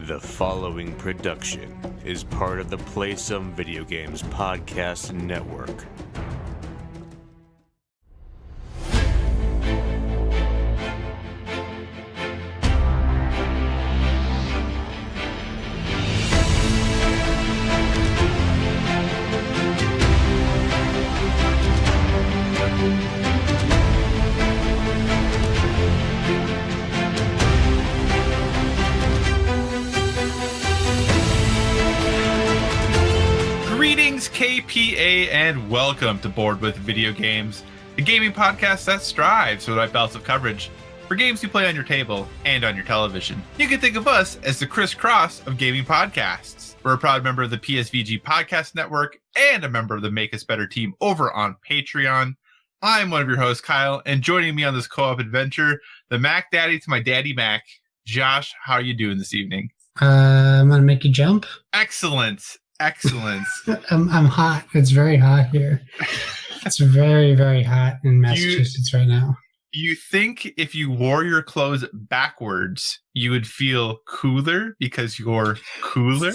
The following production is part of the Play Some Video Games podcast network. KPA and welcome to Board with Video Games, the gaming podcast that strives for the right balance of coverage for games you play on your table and on your television. You can think of us as the crisscross of gaming podcasts. We're a proud member of the PSVG Podcast Network and a member of the Make Us Better team over on Patreon. I'm one of your hosts, Kyle, and joining me on this co-op adventure, the Mac Daddy to my Daddy Mac, Josh. How are you doing this evening? I'm gonna make you jump. Excellent. Excellent. I'm hot. It's very hot here. It's very, very hot in Massachusetts right now. You think if you wore your clothes backwards, you would feel cooler because you're cooler?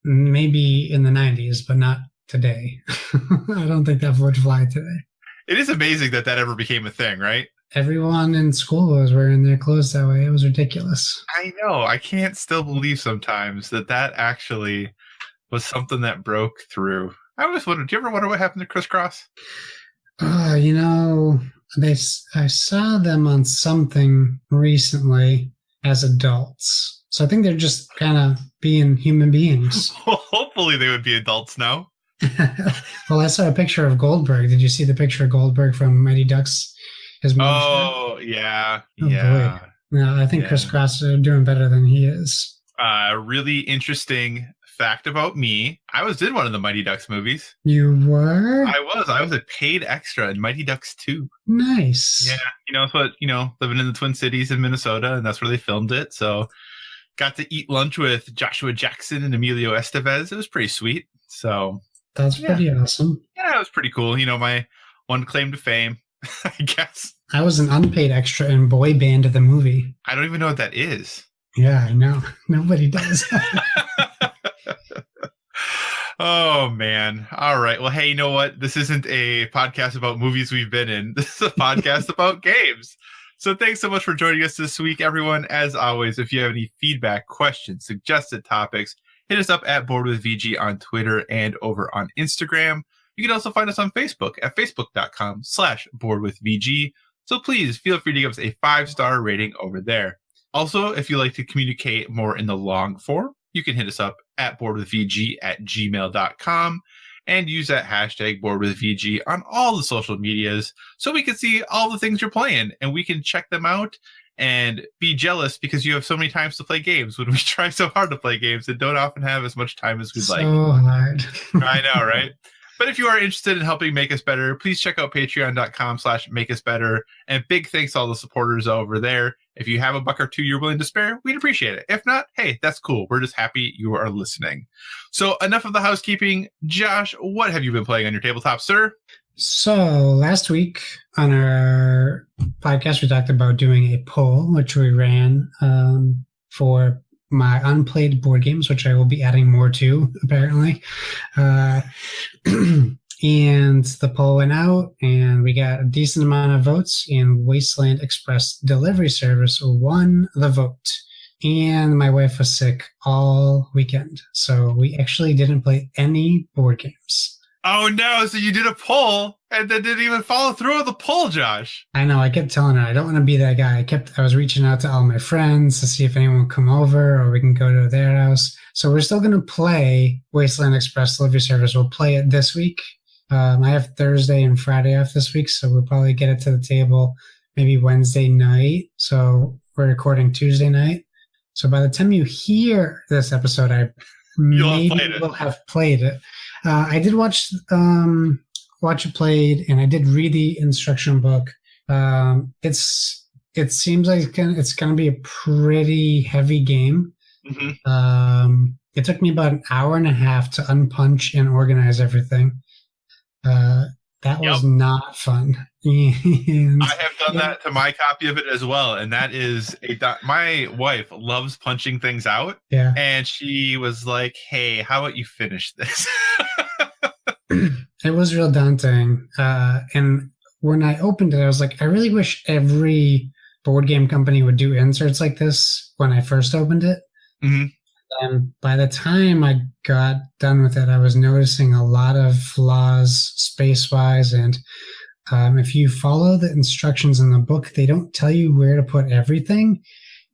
Maybe in the 90s, but not today. I don't think that would fly today. It is amazing that ever became a thing, right? Everyone in school was wearing their clothes that way. It was ridiculous. I know. I can't still believe sometimes that actually was something that broke through. I always wondered, do you ever wonder what happened to Crisscross? I saw them on something recently as adults. So I think they're just kind of being human beings. Well, hopefully they would be adults now. Well, I saw a picture of Goldberg. Did you see the picture of Goldberg from Mighty Ducks? Oh, yeah. Yeah. Boy. No, I think Crisscross are doing better than he is. Really interesting fact about me. I was in one of the Mighty Ducks movies. You were? I was a paid extra in Mighty Ducks 2. Nice. Yeah. It's what, living in the Twin Cities in Minnesota, and that's where they filmed it. So got to eat lunch with Joshua Jackson and Emilio Estevez. It was pretty sweet. So that's pretty awesome. Yeah, it was pretty cool. My one claim to fame, I guess. I was an unpaid extra in Boy Band of the movie. I don't even know what that is. Yeah, I know. Nobody does. Oh, man. All right. Well, hey, you know what? This isn't a podcast about movies we've been in. This is a podcast about games. So thanks so much for joining us this week, everyone. As always, if you have any feedback, questions, suggested topics, hit us up at Board with VG on Twitter and over on Instagram. You can also find us on Facebook at facebook.com/boardwithvg. So please feel free to give us a 5-star rating over there. Also, if you'd like to communicate more in the long form, you can hit us up at boardwithvg@gmail.com and use that hashtag boardwithvg on all the social medias so we can see all the things you're playing and we can check them out and be jealous because you have so many times to play games when we try so hard to play games and don't often have as much time as we'd like. So hard. I know, right? But if you are interested in helping make us better, please check out patreon.com/makeusbetter. And big thanks to all the supporters over there. If you have a buck or two you're willing to spare, we'd appreciate it. If not, hey, that's cool. We're just happy you are listening. So enough of the housekeeping. Josh, what have you been playing on your tabletop, sir? So last week on our podcast, we talked about doing a poll, which we ran for my unplayed board games, which I will be adding more to, apparently. And the poll went out, and we got a decent amount of votes, and Wasteland Express Delivery Service won the vote. And my wife was sick all weekend, so we actually didn't play any board games. Oh, no. So you did a poll and then didn't even follow through with the poll, Josh. I know. I kept telling her I don't want to be that guy. I was reaching out to all my friends to see if anyone would come over or we can go to their house. So we're still going to play Wasteland Express Delivery Service. We'll play it this week. I have Thursday and Friday off this week, so we'll probably get it to the table maybe Wednesday night. So we're recording Tuesday night. So by the time you hear this episode, I will have played it. I did watch it played, and I did read the instruction book. It seems like it's gonna be a pretty heavy game. Mm-hmm. It took me about an hour and a half to unpunch and organize everything. That was not fun. And I have done that to my copy of it as well, and that is my wife loves punching things out. Yeah. And she was like, "Hey, how about you finish this?" It was real daunting. And when I opened it, I was like, I really wish every board game company would do inserts like this when I first opened it. Mm-hmm. And by the time I got done with it, I was noticing a lot of flaws space-wise. And if you follow the instructions in the book, they don't tell you where to put everything.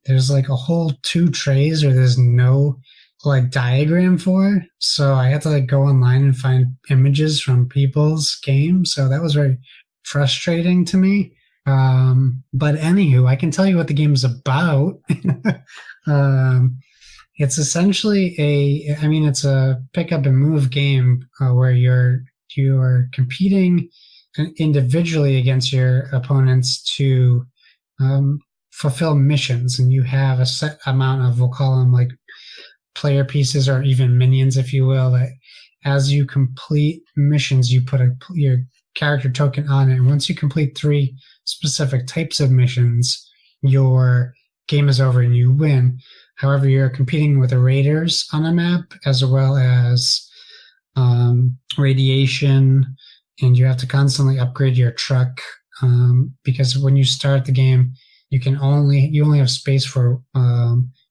There's like a whole 2 trays or there's no like diagram for. So I had to like go online and find images from people's games. So that was very frustrating to me. But anywho, I can tell you what the game is about. It's essentially it's a pick up and move game where you're competing individually against your opponents to fulfill missions, and you have a set amount of, we'll call them like player pieces or even minions, if you will, that as you complete missions, you put your character token on it. And once you complete 3 specific types of missions, your game is over and you win. However, you're competing with the raiders on a map as well as radiation, and you have to constantly upgrade your truck because when you start the game, you only have space for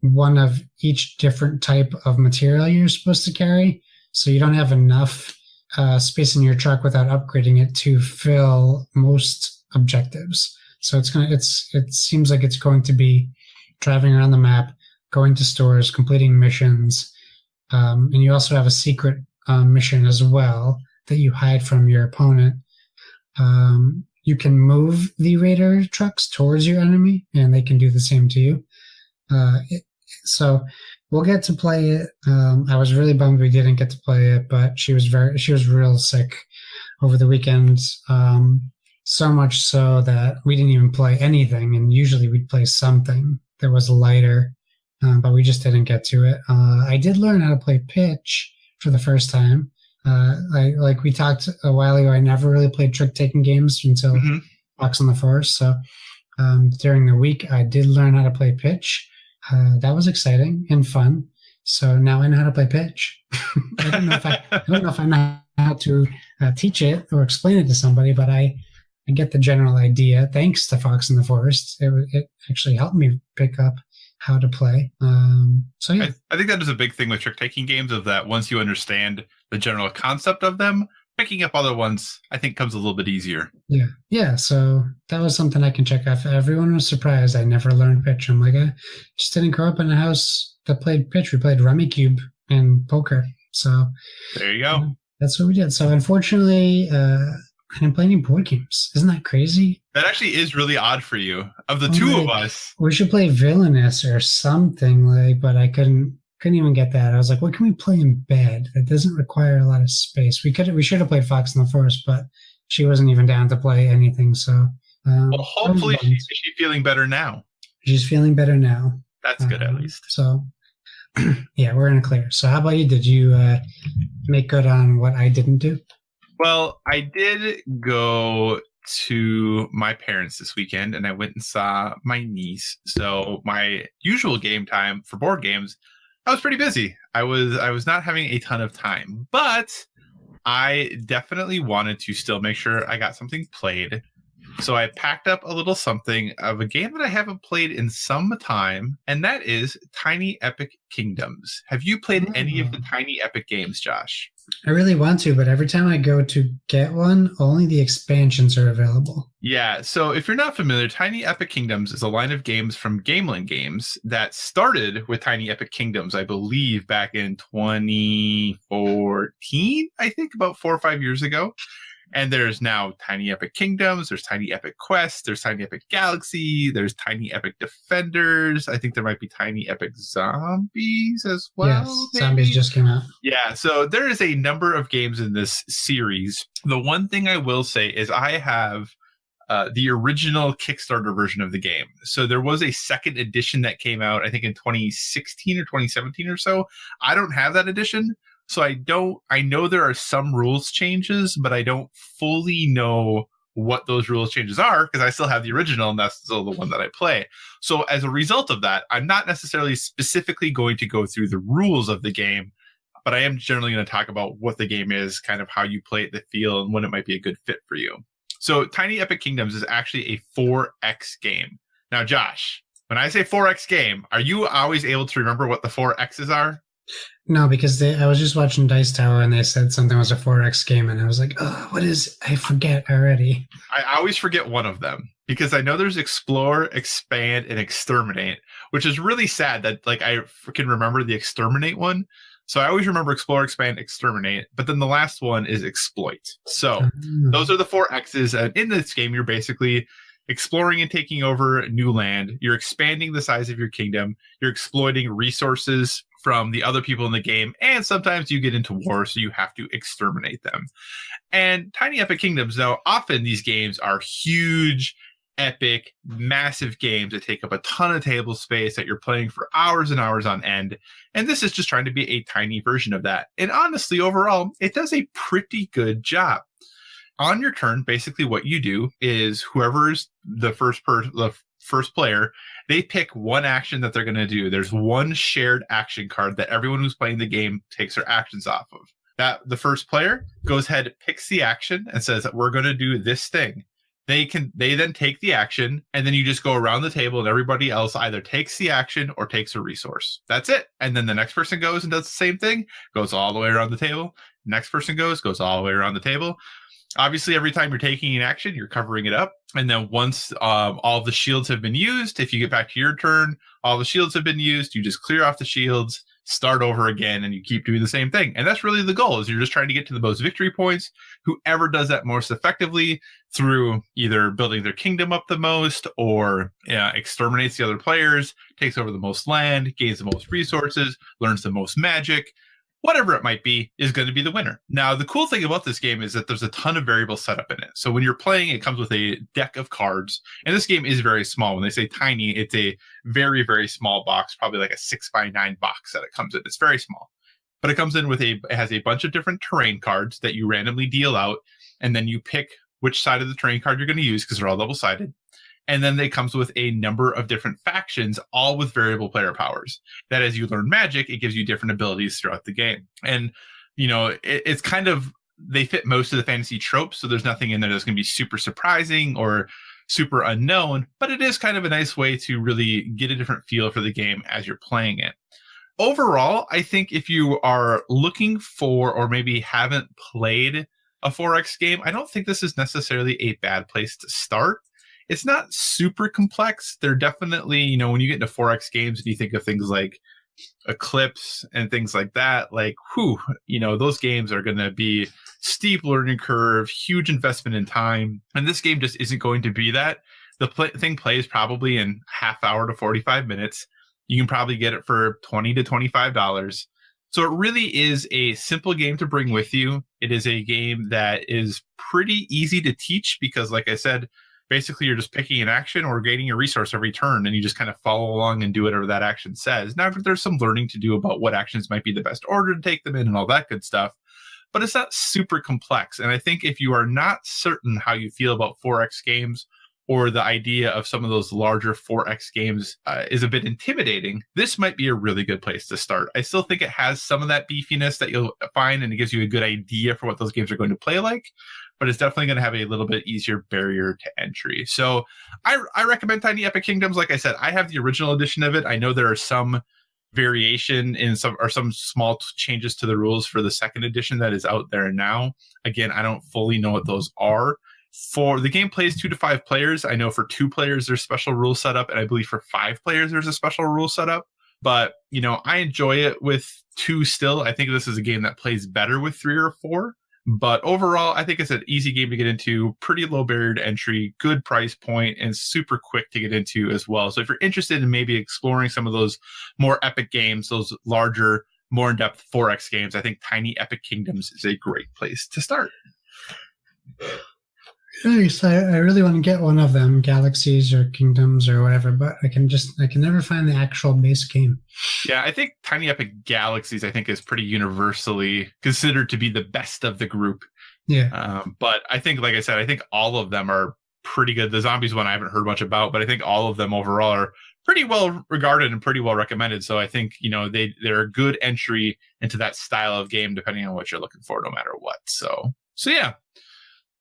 one of each different type of material you're supposed to carry. So you don't have enough space in your truck without upgrading it to fill most objectives. So it seems like it's going to be driving around the map, going to stores, completing missions, and you also have a secret mission as well that you hide from your opponent. You can move the raider trucks towards your enemy, and they can do the same to you. So we'll get to play it. I was really bummed we didn't get to play it, but she was real sick over the weekend. So much so that we didn't even play anything, and usually we'd play something that was lighter, but we just didn't get to it. I did learn how to play pitch for the first time. Like we talked a while ago, I never really played trick-taking games until Fox on the Forest. So during the week, I did learn how to play pitch. That was exciting and fun. So now I know how to play pitch. I don't know if I know how to teach it or explain it to somebody, but I get the general idea. Thanks to Fox in the Forest, it actually helped me pick up how to play. So yeah, I think that is a big thing with trick-taking games, of that once you understand the general concept of them, picking up other ones, I think, comes a little bit easier. Yeah. So that was something I can check off. Everyone was surprised I never learned pitch. I'm like, I just didn't grow up in a house that played pitch. We played Rummy Cube and poker. So there you go. That's what we did. So unfortunately, I didn't play any board games. Isn't that crazy? That actually is really odd for you. Of the two of us, we should play Villainous or something, but I couldn't even get that. I was like, what can we play in bed that doesn't require a lot of space? We should have played Fox in the Forest, but she wasn't even down to play anything. So well, hopefully she's feeling better now. She's feeling better now. That's good, at least. So yeah, we're in a clear. So how about you? Did you make good on what I didn't do? Well, I did go to my parents this weekend, and I went and saw my niece. So my usual game time for board games, I was pretty busy. I was not having a ton of time, but I definitely wanted to still make sure I got something played. So I packed up a little something of a game that I haven't played in some time, and that is Tiny Epic Kingdoms. Have you played any of the Tiny Epic games, Josh? I really want to, but every time I go to get one, only the expansions are available. Yeah, so if you're not familiar, Tiny Epic Kingdoms is a line of games from Gamelin Games that started with Tiny Epic Kingdoms, I believe, back in 2014, I think, about 4 or 5 years ago. And there's now Tiny Epic Kingdoms, there's Tiny Epic Quest, there's Tiny Epic Galaxy, there's Tiny Epic Defenders. I think there might be Tiny Epic Zombies as well. Yes, maybe? Zombies just came out. Yeah, so there is a number of games in this series. The one thing I will say is I have the original Kickstarter version of the game. So there was a second edition that came out, I think in 2016 or 2017 or so. I don't have that edition. So I know there are some rules changes, but I don't fully know what those rules changes are because I still have the original and that's still the one that I play. So as a result of that, I'm not necessarily specifically going to go through the rules of the game, but I am generally going to talk about what the game is, kind of how you play it, the feel, and when it might be a good fit for you. So Tiny Epic Kingdoms is actually a 4X game. Now, Josh, when I say 4X game, are you always able to remember what the 4Xs are? No, because I was just watching Dice Tower and they said something was a 4X game, and I was like, oh, what is? I forget already. I always forget one of them because I know there's Explore, Expand, and Exterminate, which is really sad that like I can remember the Exterminate one. So I always remember Explore, Expand, Exterminate, but then the last one is Exploit. So those are the 4Xs. And in this game, you're basically exploring and taking over new land. You're expanding the size of your kingdom. You're exploiting resources from the other people in the game. And sometimes you get into war, so you have to exterminate them. And Tiny Epic Kingdoms, though, often these games are huge, epic, massive games that take up a ton of table space that you're playing for hours and hours on end. And this is just trying to be a tiny version of that. And honestly, overall, it does a pretty good job. On your turn, basically what you do is whoever's the first player, they pick one action that they're going to do. There's one shared action card that everyone who's playing the game takes their actions off of. That the first player goes ahead, picks the action, and says that we're going to do this thing. They then take the action, and then you just go around the table, and everybody else either takes the action or takes a resource. That's it. And then the next person goes and does the same thing, goes all the way around the table. Next person goes all the way around the table. Obviously, every time you're taking an action, you're covering it up. And then once all the shields have been used, if you get back to your turn, all the shields have been used, you just clear off the shields, start over again, and you keep doing the same thing. And that's really the goal, is you're just trying to get to the most victory points. Whoever does that most effectively through either building their kingdom up the most or exterminates the other players, takes over the most land, gains the most resources, learns the most magic, whatever it might be, is going to be the winner. Now, the cool thing about this game is that there's a ton of variables set up in it. So when you're playing, it comes with a deck of cards. And this game is very small. When they say tiny, it's a very, very small box, probably like a 6x9 box that it comes in. It's very small. But it comes in with it has a bunch of different terrain cards that you randomly deal out. And then you pick which side of the terrain card you're going to use because they're all double-sided. And then it comes with a number of different factions, all with variable player powers. That as you learn magic, it gives you different abilities throughout the game. And, it's kind of, they fit most of the fantasy tropes. So there's nothing in there that's going to be super surprising or super unknown. But it is kind of a nice way to really get a different feel for the game as you're playing it. Overall, I think if you are looking for or maybe haven't played a 4X game, I don't think this is necessarily a bad place to start. It's not super complex. They're definitely, when you get into 4X games and you think of things like Eclipse and things like that, like, those games are going to be steep learning curve, huge investment in time. And this game just isn't going to be that. The thing plays probably in half hour to 45 minutes. You can probably get it for $20 to $25. So it really is a simple game to bring with you. It is a game that is pretty easy to teach because, like I said, basically you're just picking an action or gaining a resource every turn, and you just kind of follow along and do whatever that action says. Now, there's some learning to do about what actions might be the best order to take them in and all that good stuff, but it's not super complex. And I think if you are not certain how you feel about 4X games, or the idea of some of those larger 4X games is a bit intimidating, this might be a really good place to start. I still think it has some of that beefiness that you'll find, and it gives you a good idea for what those games are going to play like, but it's definitely going to have a little bit easier barrier to entry. So I recommend Tiny Epic Kingdoms. Like I said, I have the original edition of it. I know there are some variation in some small changes to the rules for the second edition that is out there now. Again, I don't fully know what those are. For the game plays 2 to 5 players. I know for 2 players, there's special rules set up. And I believe for 5 players, there's a special rule set up. But, I enjoy it with 2 still. I think this is a game that plays better with 3 or 4. But overall, I think it's an easy game to get into, pretty low barrier to entry, good price point, and super quick to get into as well. So if you're interested in maybe exploring some of those more epic games, those larger, more in-depth 4X games, I think Tiny Epic Kingdoms is a great place to start. Nice. I really want to get one of them, Galaxies or Kingdoms or whatever, but I can never find the actual base game. Yeah, I think Tiny Epic Galaxies, is pretty universally considered to be the best of the group. Yeah. But I think, like I said, I think all of them are pretty good. The zombies one I haven't heard much about, but I think all of them overall are pretty well regarded and pretty well recommended. So I think, they're a good entry into that style of game, depending on what you're looking for, no matter what. So yeah.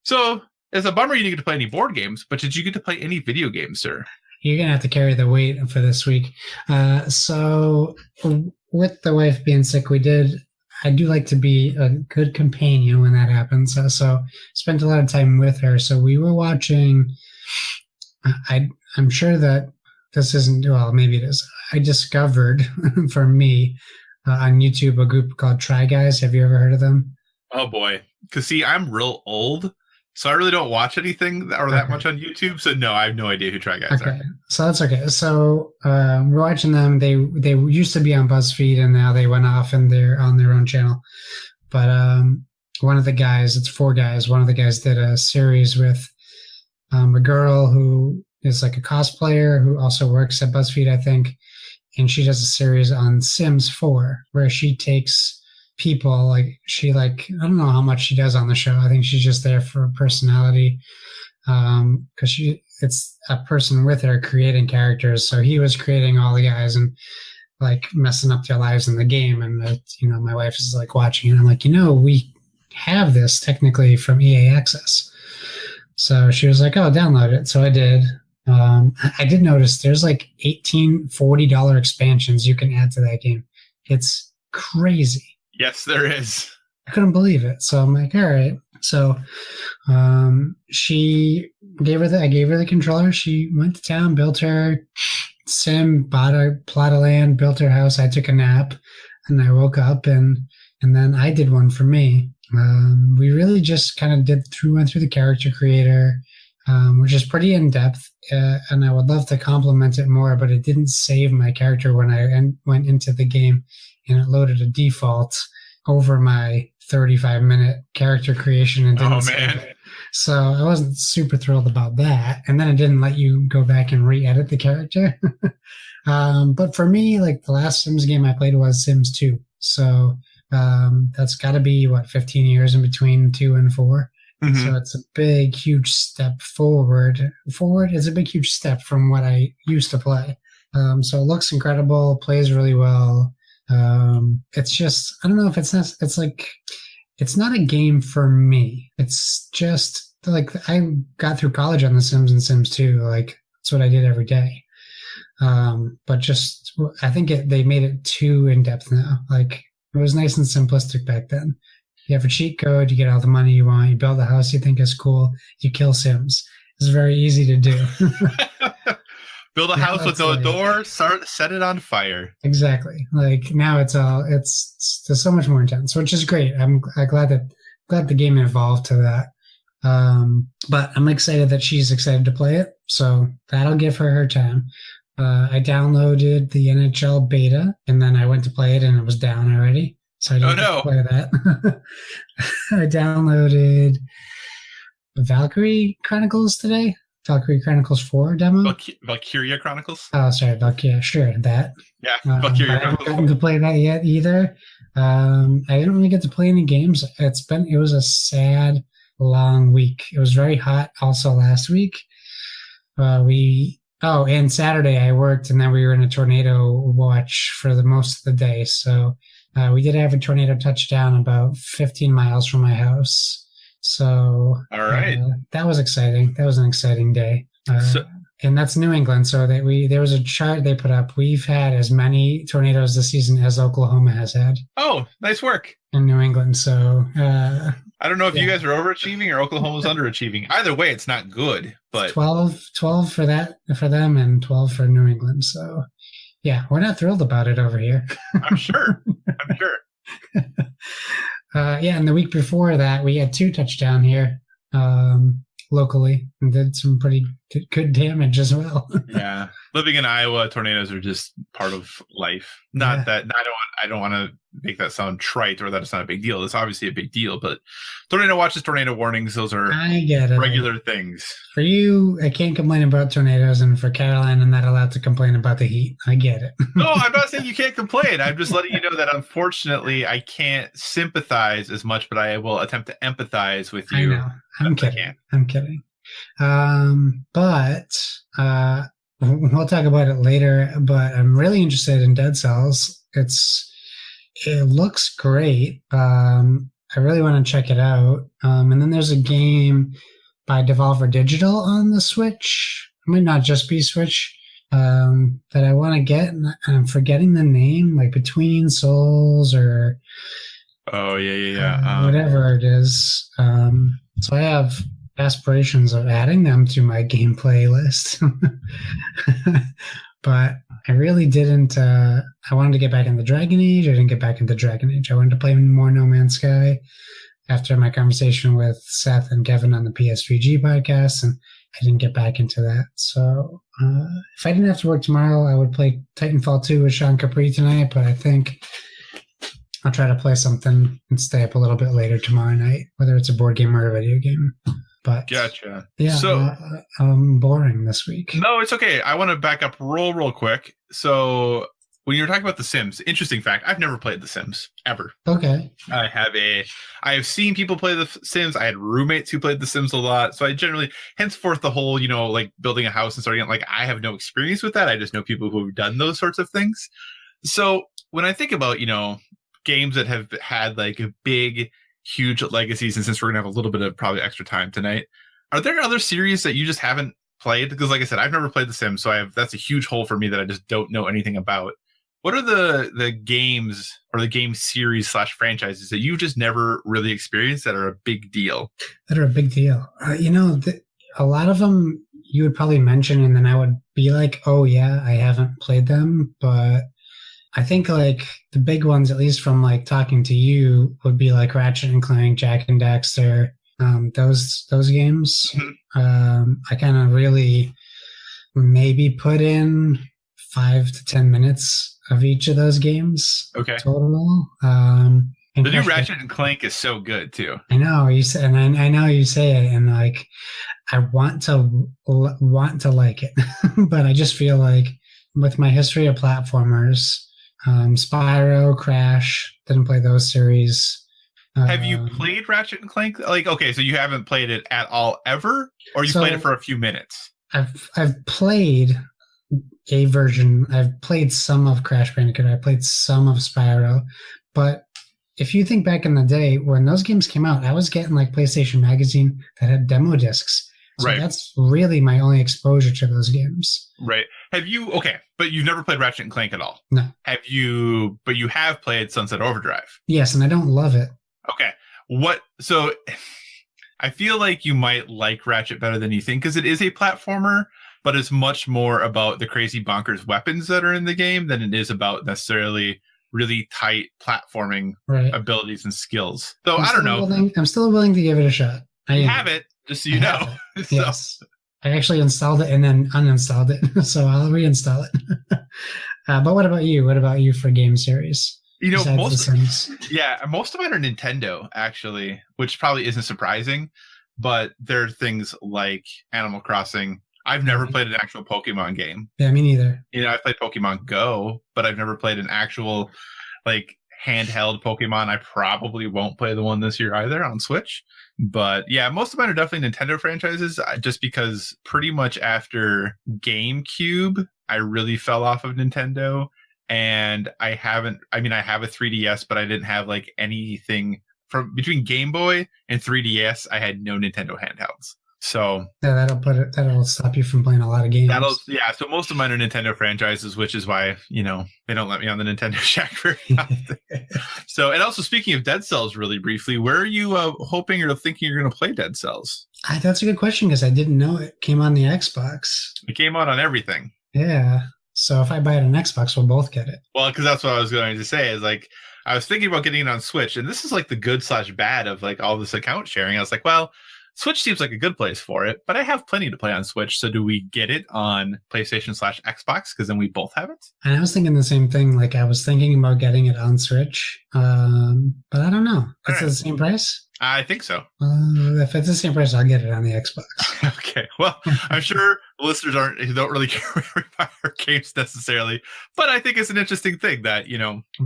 So it's a bummer you didn't get to play any board games, but did you get to play any video games, sir? You're going to have to carry the weight for this week. So with the wife being sick, I do like to be a good companion when that happens. So spent a lot of time with her. So we were watching, I'm sure that this isn't, well, maybe it is. I discovered for me on YouTube a group called Try Guys. Have you ever heard of them? Oh boy. Because see, I'm real old. So I really don't watch anything that much on YouTube. So no, I have no idea who Try Guys are. So that's okay. So we're watching them. They used to be on BuzzFeed and now they went off and they're on their own channel. But one of the guys, it's 4 guys. One of the guys did a series with a girl who is like a cosplayer who also works at BuzzFeed, I think. And she does a series on Sims 4 where she takes people, I don't know how much she does on the show. I think she's just there for personality, because it's a person with her creating characters. So he was creating all the guys and like messing up their lives in the game. And my wife is like watching and I'm like, we have this technically from EA Access. So she was like, oh, download it. So I did. I did notice there's like 18 $40 expansions you can add to that game. It's crazy. Yes, there is. I couldn't believe it. So I'm like, all right. So I gave her the controller. She went to town, built her sim, bought a plot of land, built her house. I took a nap and I woke up and then I did one for me. We really just kind of went through the character creator, which is pretty in depth. And I would love to complement it more, but it didn't save my character when I went into the game. And it loaded a default over my 35-minute character creation and didn't save it. So I wasn't super thrilled about that. And then it didn't let you go back and re-edit the character. But for me, like the last Sims game I played was Sims 2. So that's got to be, 15 years in between 2 and 4. Mm-hmm. So it's a big, huge step forward. Forward is a big, huge step from what I used to play. So it looks incredible, plays really well. It's just, I don't know if it's not a game for me. It's just like I got through college on The Sims and Sims 2. Like that's what I did every day. But just, I think they made it too in depth now. Like it was nice and simplistic back then. You have a cheat code, you get all the money you want, you build a house you think is cool, you kill Sims. It's very easy to do. Build a house with no door, set it on fire. Exactly. Like now it's so much more intense, which is great. I'm glad the game evolved to that. But I'm excited that she's excited to play it. So that'll give her time. I downloaded the NHL beta and then I went to play it and it was down already. So I didn't play that. I downloaded Valkyrie Chronicles today. Valkyrie Chronicles 4 demo. Valkyria Chronicles? Oh, sorry. Valkyria. Sure, that. Yeah, Valkyria Chronicles. I haven't gotten to play that yet either. I didn't really get to play any games. It was a sad, long week. It was very hot also last week. And Saturday I worked and then we were in a tornado watch for the most of the day. So we did have a tornado touchdown about 15 miles from my house. So all right, that was exciting. That was an exciting day. And that's New England. So there was a chart they put up. We've had as many tornadoes this season as Oklahoma has had. Oh, nice work. In New England. So I don't know if you guys are overachieving or Oklahoma's underachieving. Either way, it's not good. But 12 for them and 12 for New England. So yeah, we're not thrilled about it over here. I'm sure. And the week before that, we had 2 touchdown here locally and did some pretty did good damage as well. Yeah, living in Iowa, tornadoes are just part of life. Not that I don't want to make that sound trite or that it's not a big deal. It's obviously a big deal, but tornado watches, tornado warnings, those are I get it. regular things. For you, I can't complain about tornadoes, and for Caroline, I'm not allowed to complain about the heat. I get it. No, I'm not saying you can't complain. I'm just letting you know that unfortunately I can't sympathize as much, but I will attempt to empathize with you. I know. I'm kidding. But we'll talk about it later. But I'm really interested in Dead Cells. It looks great. I really want to check it out. And then there's a game by Devolver Digital on the Switch. It might not just be Switch. That I want to get, and I'm forgetting the name, like Between Souls or whatever it is. So I have aspirations of adding them to my gameplay list, but I really didn't. I wanted to get back into Dragon Age. I didn't get back into Dragon Age. I wanted to play more No Man's Sky after my conversation with Seth and Kevin on the PS3G podcast, and I didn't get back into that. So if I didn't have to work tomorrow, I would play Titanfall 2 with Sean Capri tonight, but I think I'll try to play something and stay up a little bit later tomorrow night, whether it's a board game or a video game. But gotcha. Yeah, so I'm boring this week. No, it's okay. I want to back up real quick. So when you were talking about The Sims, interesting fact, I've never played The Sims ever. Okay. I have seen people play The Sims. I had roommates who played The Sims a lot. So I generally, henceforth, the whole, like building a house and starting it, like I have no experience with that. I just know people who've done those sorts of things. So when I think about, games that have had like a big, huge legacies, and since we're going to have a little bit of probably extra time tonight, are there other series that you just haven't played? Because like I said, I've never played The Sims. So that's a huge hole for me that I just don't know anything about. What are the games or the game series / franchises that you've just never really experienced that are a big deal? A lot of them you would probably mention, and then I would be like, oh yeah, I haven't played them. But I think like the big ones, at least from like talking to you, would be like Ratchet and Clank, Jack and Daxter, those games. I kind of really maybe put in 5 to 10 minutes of each of those games. Okay. Total. The new Ratchet and Clank is so good too. I know you say, and I know you say it, and like I want to like it, but I just feel like with my history of platformers, Spyro, Crash, didn't play those series. Have you played Ratchet and Clank? Like, okay, so you haven't played it at all ever, or you played it for a few minutes? I've played a version. I've played some of Crash Bandicoot. I played some of Spyro. But if you think back in the day when those games came out, I was getting like PlayStation Magazine that had demo discs. So right. That's really my only exposure to those games. Right. But you've never played Ratchet and Clank at all? No. But you have played Sunset Overdrive? Yes, and I don't love it. Okay. So I feel like you might like Ratchet better than you think, because it is a platformer, but it's much more about the crazy bonkers weapons that are in the game than it is about necessarily really tight platforming abilities and skills. So I don't know. I'm still willing to give it a shot. You have it, just so you know. So. Yes. I actually installed it and then uninstalled it, so I'll reinstall it. But what about you? What about you for game series? Most of mine are Nintendo, actually, which probably isn't surprising. But there are things like Animal Crossing. I've never played an actual Pokemon game. Yeah, me neither. I've played Pokemon Go, but I've never played an actual like handheld Pokemon. I probably won't play the one this year either on Switch. But yeah, most of mine are definitely Nintendo franchises, just because pretty much after GameCube, I really fell off of Nintendo. And I have a 3DS, but I didn't have like anything from between Game Boy and 3DS. I had no Nintendo handhelds. So yeah, that'll stop you from playing a lot of games. So most of mine are Nintendo franchises, which is why, they don't let me on the Nintendo Shack very often. So, and also speaking of Dead Cells really briefly, where are you hoping or thinking you're going to play Dead Cells? That's a good question, because I didn't know it came on the Xbox. It came out on everything. Yeah. So if I buy it on Xbox, we'll both get it. Well, because that's what I was going to say is like, I was thinking about getting it on Switch, and this is like the good / bad of like all this account sharing. I was like, well, Switch seems like a good place for it, but I have plenty to play on Switch. So do we get it on PlayStation/Xbox? Because then we both have it. And I was thinking the same thing. Like I was thinking about getting it on Switch, but I don't know. It's the same price? I think so. If it's the same price, I'll get it on the Xbox. Okay. Well, I'm sure listeners don't really care where we buy our games necessarily, but I think it's an interesting thing that,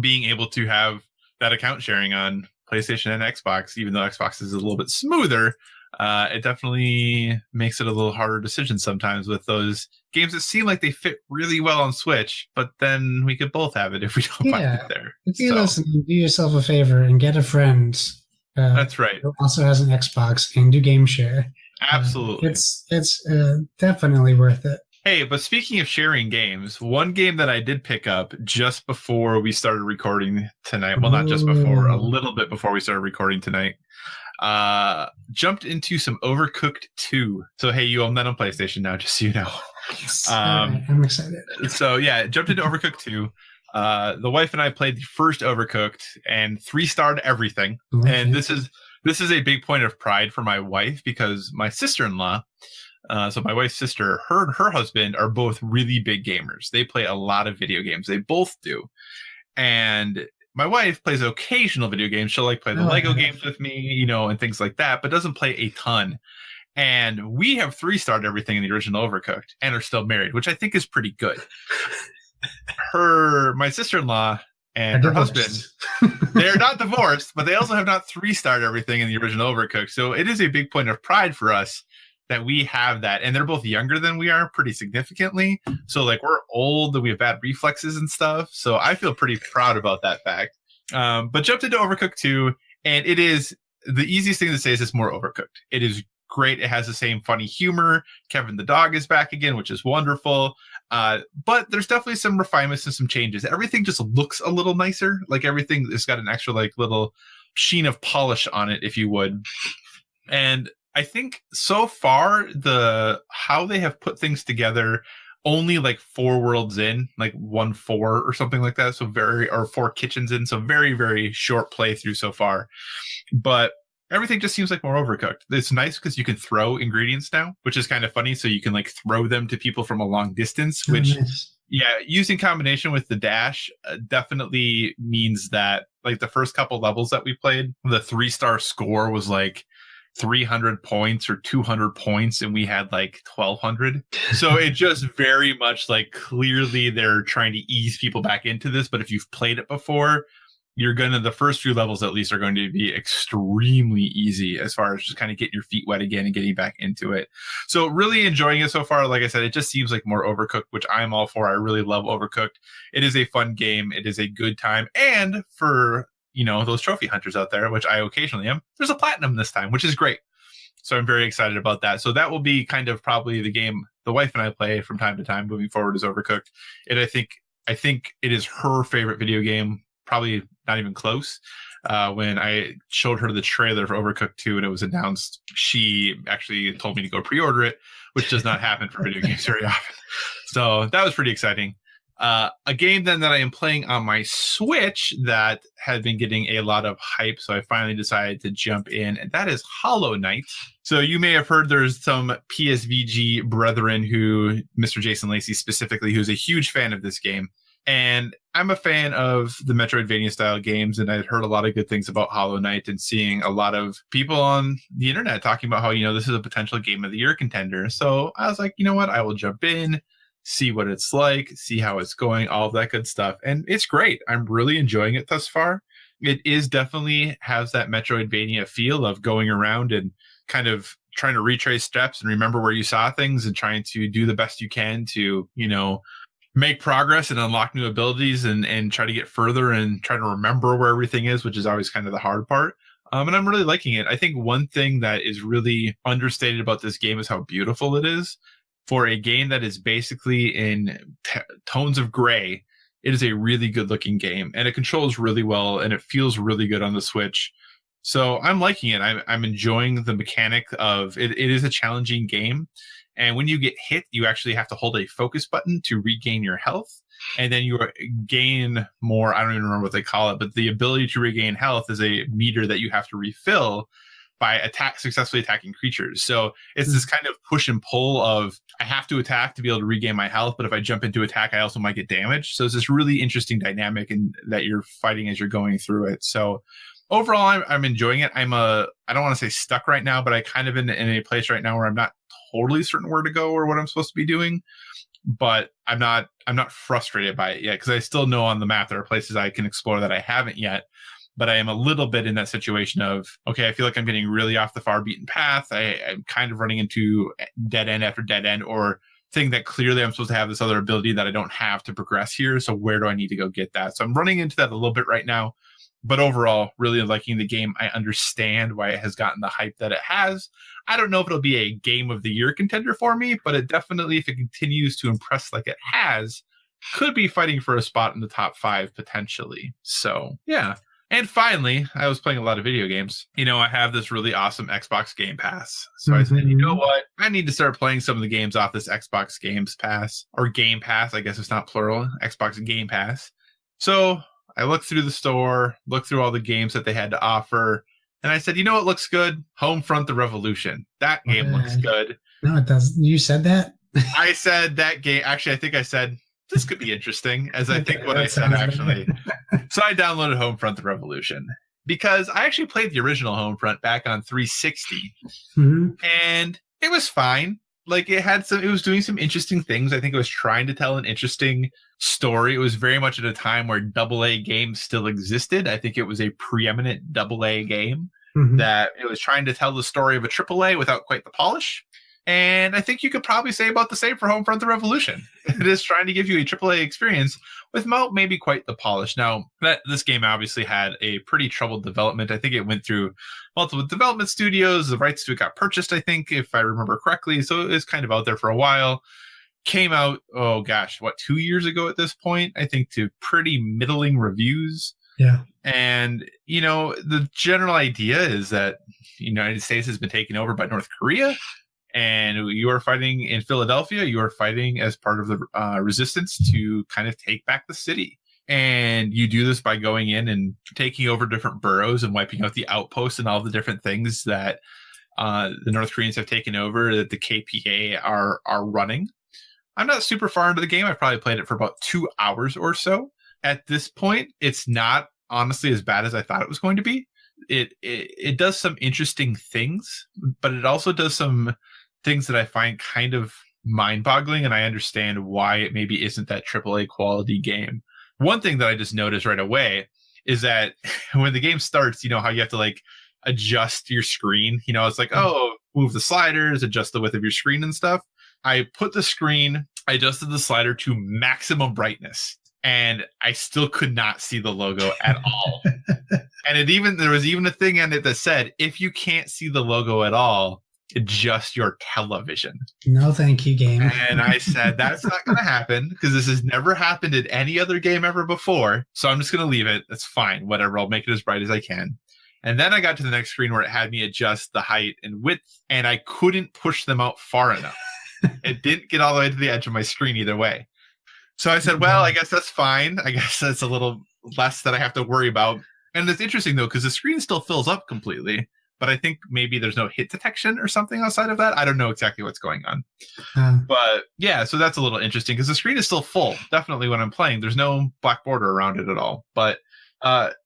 being able to have that account sharing on PlayStation and Xbox, even though Xbox is a little bit smoother, it definitely makes it a little harder decision sometimes with those games that seem like they fit really well on Switch, but then we could both have it if we don't find it there. If you listen, do yourself a favor and get a friend. That's right. Who also has an Xbox and do game share. Absolutely. It's definitely worth it. Hey, but speaking of sharing games, one game that I did pick up just before we started recording tonight, well, not just before, a little bit before we started recording tonight, jumped into some Overcooked 2. So, hey, you own that on PlayStation now, just so you know. Yes. Right, I'm excited. So, yeah, jumped into Overcooked 2. The wife and I played the first Overcooked and 3-starred everything. Okay. And this is a big point of pride for my wife because my sister-in-law, so my wife's sister, her and her husband are both really big gamers. They play a lot of video games. They both do. And my wife plays occasional video games. She'll play the Lego games with me, and things like that, but doesn't play a ton. And we have 3-starred everything in the original Overcooked and are still married, which I think is pretty good. My sister-in-law and her husband, they're not divorced, but they also have not 3-starred everything in the original Overcooked. So it is a big point of pride for us that we have that. And they're both younger than we are pretty significantly. So we're old and we have bad reflexes and stuff. So I feel pretty proud about that fact. But jumped into Overcooked 2, and it is the easiest thing to say is it's more Overcooked. It is great. It has the same funny humor. Kevin the dog is back again, which is wonderful. But there's definitely some refinements and some changes. Everything just looks a little nicer. Everything has got an extra little sheen of polish on it, if you would. And I think so far how they have put things together, only 4 worlds in, 1-4 or something like that. So 4 kitchens in. So very, very short playthrough so far. But everything just seems like more Overcooked. It's nice because you can throw ingredients now, which is kind of funny. So you can throw them to people from a long distance, which, using combination with the dash definitely means that the first couple levels that we played, the 3-star score was 300 points or 200 points, and we had 1,200. So it just very much clearly they're trying to ease people back into this. But if you've played it before, the first few levels at least are going to be extremely easy as far as just kind of getting your feet wet again and getting back into it. So really enjoying it so far. Like I said, it just seems like more Overcooked, which I'm all for. I really love Overcooked. It is a fun game. It is a good time. And for, those trophy hunters out there, which I occasionally am, there's a platinum this time, which is great. So I'm very excited about that. So that will be kind of probably the game the wife and I play from time to time moving forward is Overcooked. And I think it is her favorite video game. Probably not even close. When I showed her the trailer for Overcooked 2 and it was announced, she actually told me to go pre-order it, which does not happen for video games very often. So that was pretty exciting. A game then that I am playing on my Switch that had been getting a lot of hype, so I finally decided to jump in, and that is Hollow Knight. So you may have heard there's some PSVG brethren who, Mr. Jason Lacey specifically, who's a huge fan of this game. And I'm a fan of the Metroidvania style games, and I'd heard a lot of good things about Hollow Knight and seeing a lot of people on the internet talking about how, this is a potential Game of the Year contender. So I was like, you know what? I will jump in, see what it's like, see how it's going, all of that good stuff. And it's great. I'm really enjoying it thus far. It is definitely has that Metroidvania feel of going around and kind of trying to retrace steps and remember where you saw things and trying to do the best you can to, make progress and unlock new abilities and try to get further and try to remember where everything is, which is always kind of the hard part. And I'm really liking it. I think one thing that is really understated about this game is how beautiful it is. For a game that is basically in tones of gray, it is a really good looking game, and it controls really well, and it feels really good on the Switch. So I'm liking it. I'm enjoying the mechanic of it. It is a challenging game. And when you get hit, you actually have to hold a focus button to regain your health. And then you gain more, I don't even remember what they call it, but the ability to regain health is a meter that you have to refill. by successfully attacking creatures. So it's this kind of push and pull of I have to attack to be able to regain my health, but if I jump into attack, I also might get damaged. So it's this really interesting dynamic that you're fighting as you're going through it. So overall, I'm enjoying it. I don't want to say stuck right now, but I kind of in a place right now where I'm not totally certain where to go or what I'm supposed to be doing. But I'm not frustrated by it yet, because I still know on the map there are places I can explore that I haven't yet. But I am a little bit in that situation of, okay, I feel like I'm getting really off the far beaten path. I'm kind of running into dead end after dead end, or thing that clearly I'm supposed to have this other ability that I don't have to progress here. So where do I need to go get that? So I'm running into that a little bit right now. But overall, really liking the game. I understand why it has gotten the hype that it has. I don't know if it'll be a game of the year contender for me, but it definitely, if it continues to impress like it has, could be fighting for a spot in the top 5 potentially. So, yeah. And finally, I was playing a lot of video games. I have this really awesome Xbox Game Pass. So I said, you know what? I need to start playing some of the games off this Xbox Games Pass, or Game Pass. I guess it's not plural. Xbox Game Pass. So I looked through the store, looked through all the games that they had to offer, and I said, you know what looks good? Homefront: The Revolution. That game looks good. No, it doesn't. You said that? I said that game. Actually, I think I said, this could be interesting, as I think what I said, actually. So I downloaded Homefront: The Revolution, because I actually played the original Homefront back on 360, and it was fine. Like, it was doing some interesting things. I think it was trying to tell an interesting story. It was very much at a time where AA games still existed. I think it was a preeminent AA game that it was trying to tell the story of a AAA without quite the polish. And I think you could probably say about the same for Homefront: The Revolution. It is trying to give you a AAA experience without maybe quite the polish. Now, this game obviously had a pretty troubled development. I think it went through multiple development studios. The rights to it got purchased, I think, if I remember correctly. So it was kind of out there for a while. Came out, 2 years ago at this point, I think, to pretty middling reviews. Yeah. And, the general idea is that the United States has been taken over by North Korea. And you are fighting in Philadelphia. You are fighting as part of the resistance to kind of take back the city. And you do this by going in and taking over different boroughs and wiping out the outposts and all the different things that the North Koreans have taken over, that the KPA are running. I'm not super far into the game. I've probably played it for about 2 hours or so. At this point, it's not honestly as bad as I thought it was going to be. It does some interesting things, but it also does some things that I find kind of mind-boggling, and I understand why it maybe isn't that AAA quality game. One thing that I just noticed right away is that when the game starts, how you have to adjust your screen. It's like, move the sliders, adjust the width of your screen and stuff. I adjusted the slider to maximum brightness, and I still could not see the logo at all. And there was even a thing on it that said, if you can't see the logo at all, adjust your television. No, thank you, game. And I said, that's not going to happen, because this has never happened in any other game ever before. So I'm just going to leave it. That's fine. Whatever. I'll make it as bright as I can. And then I got to the next screen where it had me adjust the height and width, and I couldn't push them out far enough. It didn't get all the way to the edge of my screen either way. So I said, well, I guess that's fine. I guess that's a little less that I have to worry about. And it's interesting, though, because the screen still fills up completely. But I think maybe there's no hit detection or something outside of that. I don't know exactly what's going on. But yeah, so that's a little interesting, because the screen is still full. Definitely when I'm playing, there's no black border around it at all. But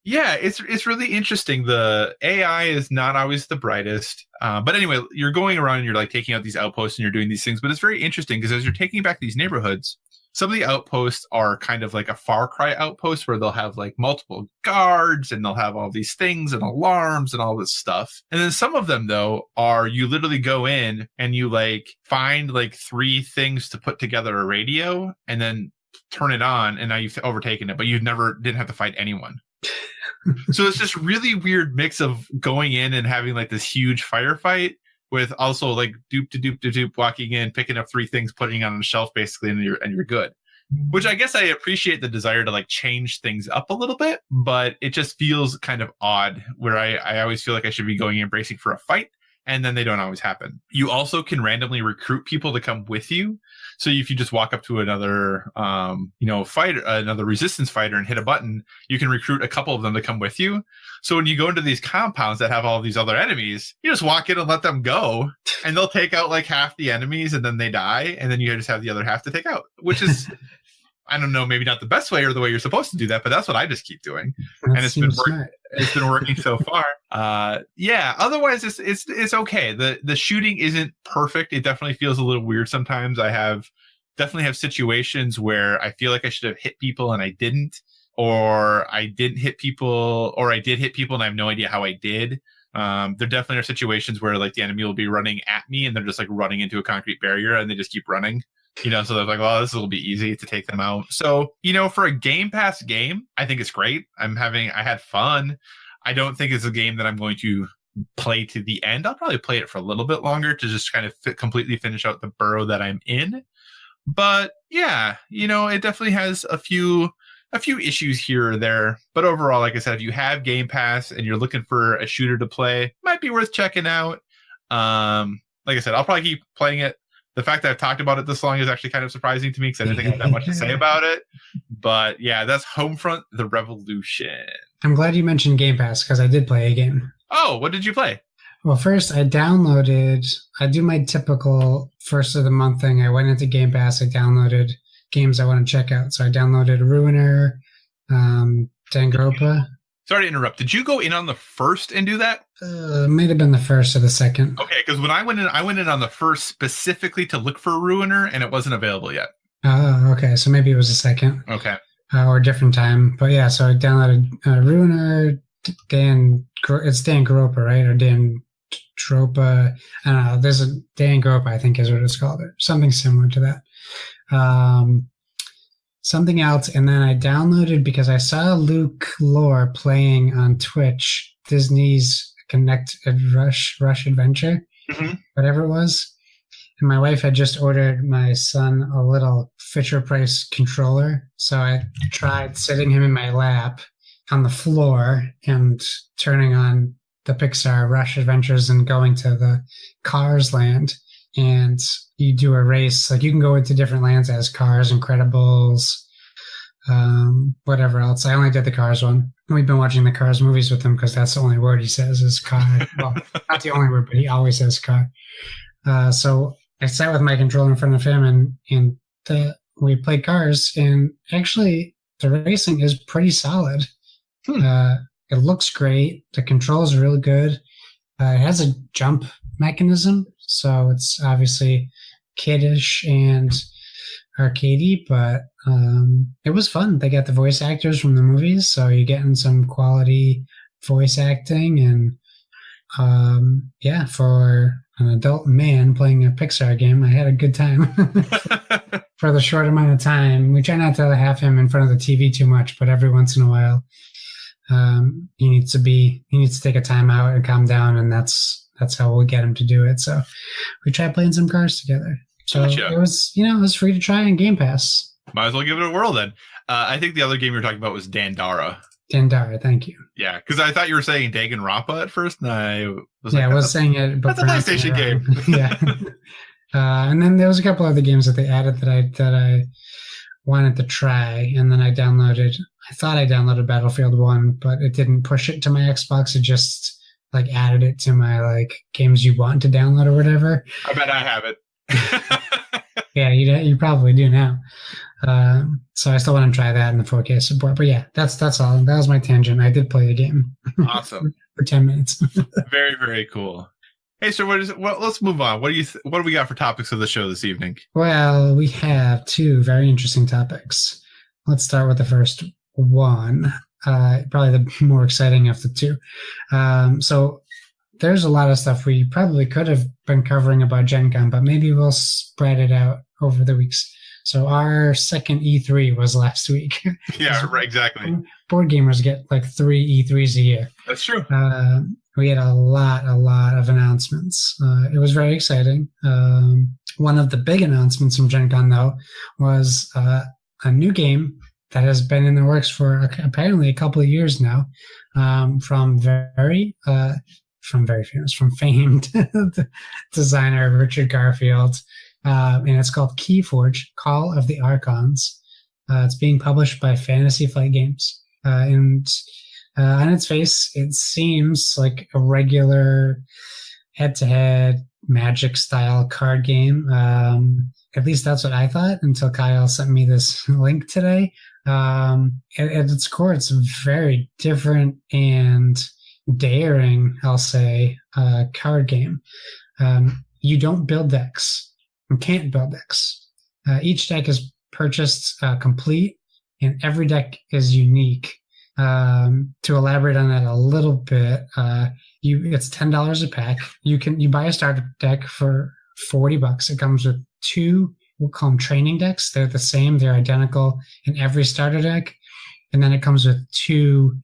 yeah, it's really interesting. The AI is not always the brightest. But anyway, you're going around and you're taking out these outposts and you're doing these things. But it's very interesting, because as you're taking back these neighborhoods, some of the outposts are kind of like a Far Cry outpost, where they'll have multiple guards and they'll have all these things and alarms and all this stuff. And then some of them, though, are you literally go in and you find 3 things to put together a radio and then turn it on, and now you've overtaken it, but you didn't have to fight anyone. So it's this really weird mix of going in and having this huge firefight, with also dupe to dupe to dupe, walking in, picking up 3 things, putting it on a shelf basically, and you're good. Which I guess I appreciate the desire to change things up a little bit, but it just feels kind of odd, where I always feel like I should be going in bracing for a fight, and then they don't always happen. You also can randomly recruit people to come with you. So if you just walk up to another, fighter, another resistance fighter and hit a button, you can recruit a couple of them to come with you. So when you go into these compounds that have all these other enemies, you just walk in and let them go, and they'll take out like half the enemies, and then they die, and then you just have the other half to take out, which is, I don't know, maybe not the best way or the way you're supposed to do that, but that's what I just keep doing, and it's been working so far. Otherwise it's okay. The shooting isn't perfect. It definitely feels a little weird sometimes. I definitely have situations where I feel like I should have hit people and I didn't, or I didn't hit people, or I did hit people and I have no idea how I did. There definitely are situations where like the enemy will be running at me and they're just like running into a concrete barrier and they just keep running. So they're like, well, this will be easy to take them out. So, for a Game Pass game, I think it's great. I had fun. I don't think it's a game that I'm going to play to the end. I'll probably play it for a little bit longer to just kind of completely finish out the burrow that I'm in. But yeah, it definitely has a few issues here or there. But overall, like I said, if you have Game Pass and you're looking for a shooter to play, might be worth checking out. Like I said, I'll probably keep playing it. The fact that I've talked about it this long is actually kind of surprising to me because I didn't think I had that much to say about it. But yeah, that's Homefront: The Revolution. I'm glad you mentioned Game Pass because I did play a game. Oh, what did you play? Well, first I do my typical first of the month thing. I went into Game Pass, I downloaded games I want to check out. So I downloaded Ruiner, Danganronpa. Sorry to interrupt. Did you go in on the first and do that? Might have been the first or the second. Okay, because when I went in on the first specifically to look for Ruiner, and it wasn't available yet. Oh, okay. So maybe it was the second. Okay. Or a different time. But yeah, so I downloaded Ruiner, it's Danganronpa, right? Or Danganronpa. I don't know. There's a Danganronpa, I think is what it's called. Or something similar to that. Something else, and then I downloaded because I saw Luke Lore playing on Twitch, Disney's Connected Rush Adventure, whatever it was. And my wife had just ordered my son a little Fisher Price controller, so I tried sitting him in my lap on the floor and turning on the Pixar Rush Adventures and going to the Cars land. And you do a race, like you can go into different lands as Cars, Incredibles, whatever else. I only did the Cars one. We've been watching the Cars movies with him because that's the only word he says is car. Well, not the only word, but he always says car. So I sat with my controller in front of him and we played Cars, and actually the racing is pretty solid. It looks great. The controls are really good. It has a jump mechanism, so it's obviously kiddish and arcadey, but it was fun. They got the voice actors from the movies, so you're getting some quality voice acting, and for an adult man playing a Pixar game, I had a good time. For the short amount of time. We try not to have him in front of the TV too much, but every once in a while he needs to take a time out and calm down, and that's how we'll get him to do it. So we tried playing some Cars together. So It was free to try on Game Pass. Might as well give it a whirl then. I think the other game you were talking about was Dandara. Dandara, thank you. Yeah, because I thought you were saying Danganronpa at first, and I was I was saying it, but that's a PlayStation game. Yeah. And then there was a couple other games that they added that I wanted to try, and then I thought I downloaded Battlefield 1, but it didn't push it to my Xbox. It just added it to my games you want to download or whatever. I bet I have it. Yeah, you probably do now. So I still want to try that in the 4K support. But yeah, that's all. That was my tangent. I did play the game. Awesome. For 10 minutes. Very, very cool. Hey, so let's move on. What do we got for topics of the show this evening? Well, we have two very interesting topics. Let's start with the first one. Probably the more exciting of the two. So there's a lot of stuff we probably could have been covering about Gen Con, but maybe we'll spread it out over the weeks. So our second E3 was last week. Yeah, right, exactly. Board gamers get 3 E3s a year. That's true. We had a lot of announcements. It was very exciting. One of the big announcements from Gen Con, though, was a new game that has been in the works for apparently a couple of years now, from famed designer Richard Garfield. and it's called KeyForge, Call of the Archons. It's being published by Fantasy Flight Games. And on its face, it seems like a regular head-to-head Magic-style card game. At least that's what I thought until Kyle sent me this link today. At its core, it's a very different and daring, I'll say, card game. You don't build decks. You can't build decks. Each deck is purchased complete, and every deck is unique. To elaborate on that a little bit, it's $10 a pack. You buy a starter deck for $40. It comes with two, we'll call them training decks. They're the same. They're identical in every starter deck. And then it comes with two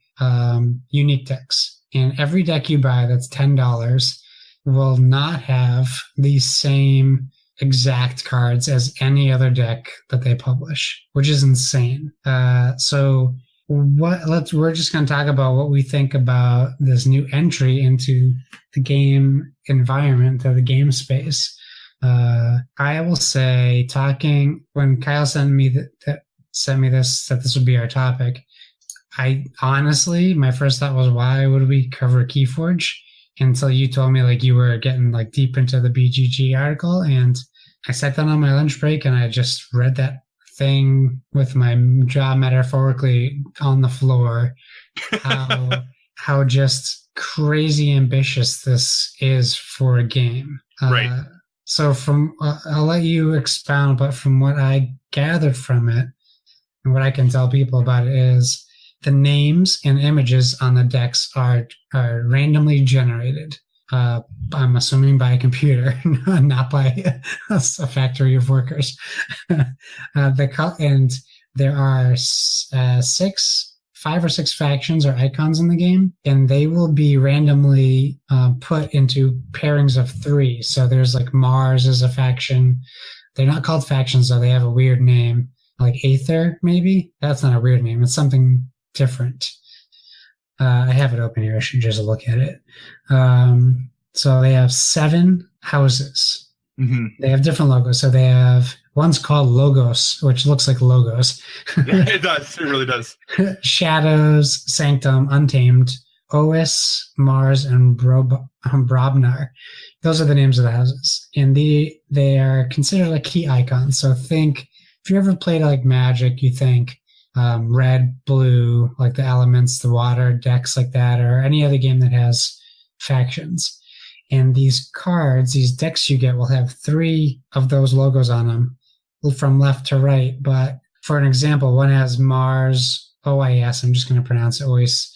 unique decks. And every deck you buy that's $10 will not have the same exact cards as any other deck that they publish, which is insane. So we're just going to talk about what we think about this new entry into the game environment, to the game space. I will say, when Kyle sent me that this would be our topic, I honestly, my first thought was, why would we cover KeyForge? Until you told me like you were getting like deep into the BGG article, and I sat down on my lunch break and I just read that thing with my jaw metaphorically on the floor. How just crazy ambitious this is for a game. Right. So I'll let you expound, but from what I gathered from it and what I can tell people about it is the names and images on the decks are randomly generated. I'm assuming by a computer, not by a factory of workers. And there are 5 or 6 factions or icons in the game, and they will be randomly put into pairings of 3. So there's like Mars is a faction. They're not called factions, though. They have a weird name, like Aether, maybe. That's not a weird name. It's something different. I have it open here. I should just look at it. So they have 7 houses. Mm-hmm. They have different logos. So they have, one's called Logos, which looks like logos. It does. It really does. Shadows, Sanctum, Untamed, Ois, Mars, and Brobnar. Those are the names of the houses. And they are considered like key icons. So think, if you ever played like Magic, you think red, blue, like the elements, the water, decks like that, or any other game that has factions. And these cards, these decks you get will have 3 of those logos on them from left to right. But for an example, one has Mars, OIS, I'm just going to pronounce it, Ois,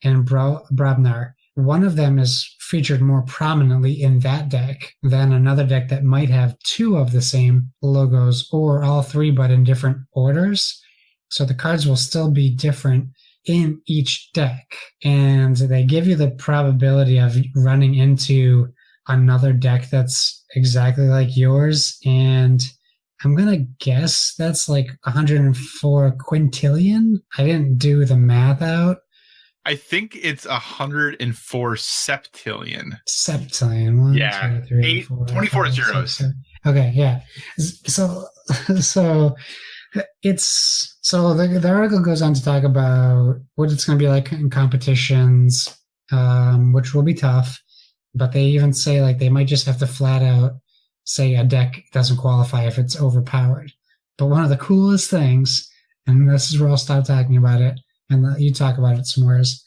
and Brobnar. One of them is featured more prominently in that deck than another deck that might have 2 of the same logos, or all 3 but in different orders. So the cards will still be different in each deck, and they give you the probability of running into another deck that's exactly like yours. And I'm going to guess that's like 104 quintillion. I didn't do the math out. I think it's 104 septillion. Septillion. 1, yeah. 2, 3, 8, 4, 24 5, zeros. 6, 7. Okay, yeah. So the article goes on to talk about what it's going to be like in competitions, which will be tough. But they even say like they might just have to flat out say a deck doesn't qualify if it's overpowered. But one of the coolest things, and this is where I'll stop talking about it and let you talk about it some more, is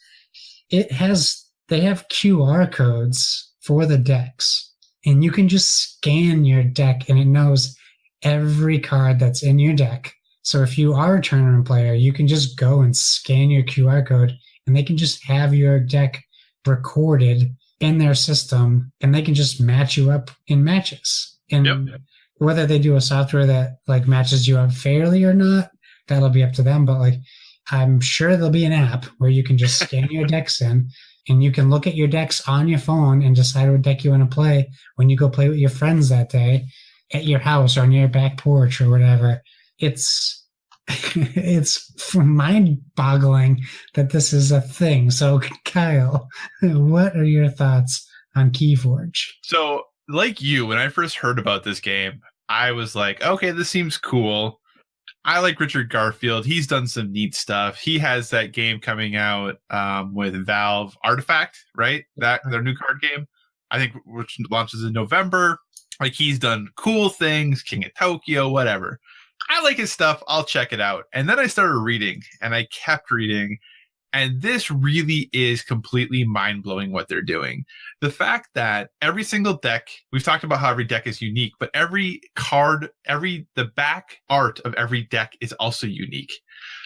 they have QR codes for the decks, and you can just scan your deck and it knows every card that's in your deck. So if you are a tournament player, you can just go and scan your QR code, and they can just have your deck recorded in their system, and they can just match you up in matches. And whether they do a software that like matches you up fairly or not, that'll be up to them. But like, I'm sure there'll be an app where you can just scan your decks in, and you can look at your decks on your phone and decide what deck you want to play when you go play with your friends that day at your house or on your back porch or whatever. It's mind-boggling that this is a thing. So, Kyle, what are your thoughts on KeyForge? So, like you, when I first heard about this game, I was like, okay, this seems cool. I like Richard Garfield. He's done some neat stuff. He has that game coming out with Valve, Artifact, right? That their new card game, I think, which launches in November. Like, he's done cool things, King of Tokyo, whatever. I like his stuff. I'll check it out. And then I started reading, and I kept reading. And this really is completely mind-blowing what they're doing. The fact that every single deck, we've talked about how every deck is unique, but every card, the back art of every deck is also unique.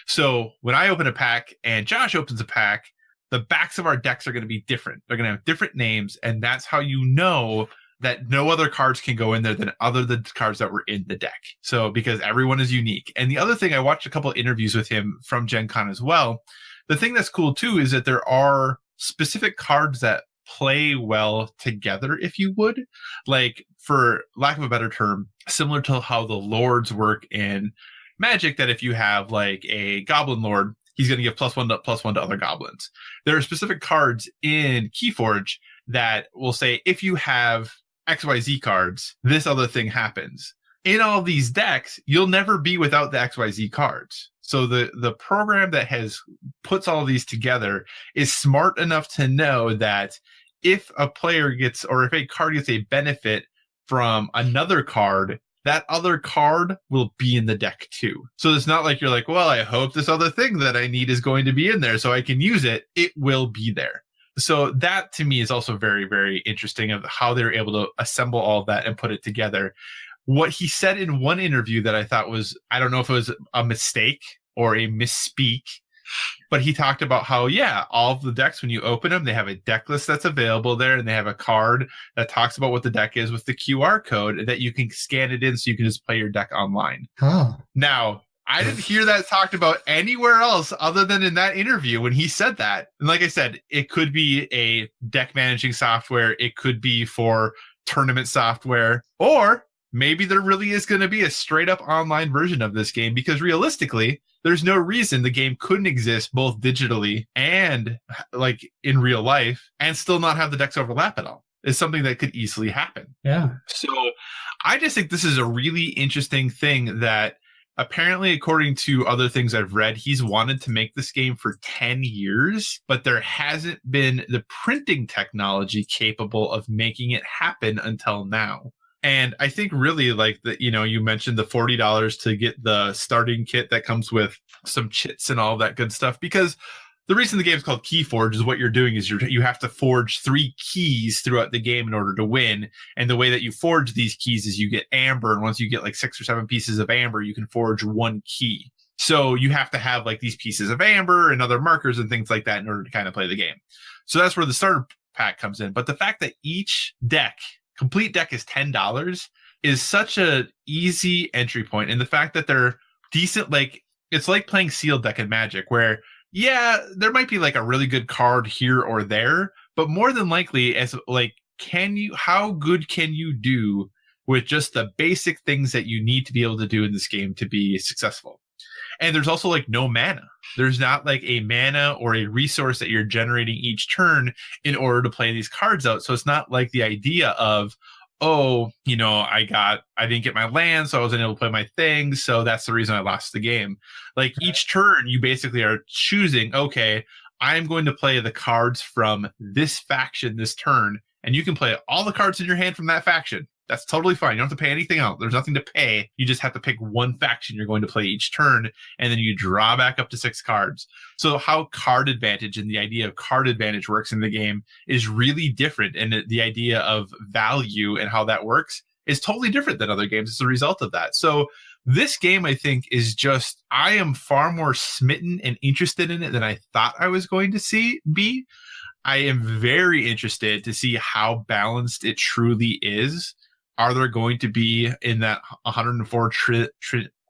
So when I open a pack and Josh opens a pack, the backs of our decks are going to be different. They're going to have different names, and that's how you know that no other cards can go in there than the cards that were in the deck. So because everyone is unique. And the other thing, I watched a couple of interviews with him from Gen Con as well. The thing that's cool too is that there are specific cards that play well together, if you would. Like, for lack of a better term, similar to how the lords work in Magic, that if you have like a Goblin Lord, he's going to give +1 to other goblins. There are specific cards in KeyForge that will say, if you have XYZ cards, this other thing happens. In all these decks, you'll never be without the XYZ cards. So the program that puts all these together is smart enough to know that if a player gets, or if a card gets a benefit from another card, that other card will be in the deck too. So it's not like you're like, well, I hope this other thing that I need is going to be in there so I can use it. It will be there. So that to me is also very, very interesting of how they're able to assemble all of that and put it together. What he said in one interview that I thought was, I don't know if it was a mistake or a misspeak, but he talked about how, yeah, all of the decks, when you open them, they have a deck list that's available there, and they have a card that talks about what the deck is with the QR code that you can scan it in so you can just play your deck online. Oh. Now, I didn't hear that talked about anywhere else other than in that interview when he said that. And like I said, it could be a deck managing software. It could be for tournament software, or maybe there really is going to be a straight up online version of this game, because realistically, there's no reason the game couldn't exist both digitally and like in real life and still not have the decks overlap at all. It's something that could easily happen. Yeah. So I just think this is a really interesting thing that apparently, according to other things I've read, he's wanted to make this game for 10 years, but there hasn't been the printing technology capable of making it happen until now. And I think really, like, you mentioned the $40 to get the starting kit that comes with some chits and all of that good stuff, because the reason the game is called KeyForge is what you're doing is you have to forge 3 keys throughout the game in order to win. And the way that you forge these keys is you get amber. And once you get like 6 or 7 pieces of amber, you can forge 1 key. So you have to have like these pieces of amber and other markers and things like that in order to kind of play the game. So that's where the starter pack comes in. But the fact that each complete deck is $10 is such a easy entry point. And the fact that they're decent, like, it's like playing sealed deck in Magic, where, yeah, there might be like a really good card here or there, but more than likely, as like, how good can you do with just the basic things that you need to be able to do in this game to be successful? And there's also like no mana. There's not like a mana or a resource that you're generating each turn in order to play these cards out. So it's not like the idea of, oh, I didn't get my land, so I wasn't able to play my thing, so that's the reason I lost the game. Like, each turn, you basically are choosing, okay, I'm going to play the cards from this faction this turn, and you can play all the cards in your hand from that faction. That's totally fine. You don't have to pay anything else. There's nothing to pay. You just have to pick one faction you're going to play each turn, and then you draw back up to 6 cards. So how card advantage and the idea of card advantage works in the game is really different, and the idea of value and how that works is totally different than other games as a result of that. So this game, I think, is just, I am far more smitten and interested in it than I thought I was going to be. I am very interested to see how balanced it truly is. Are there going to be in that 104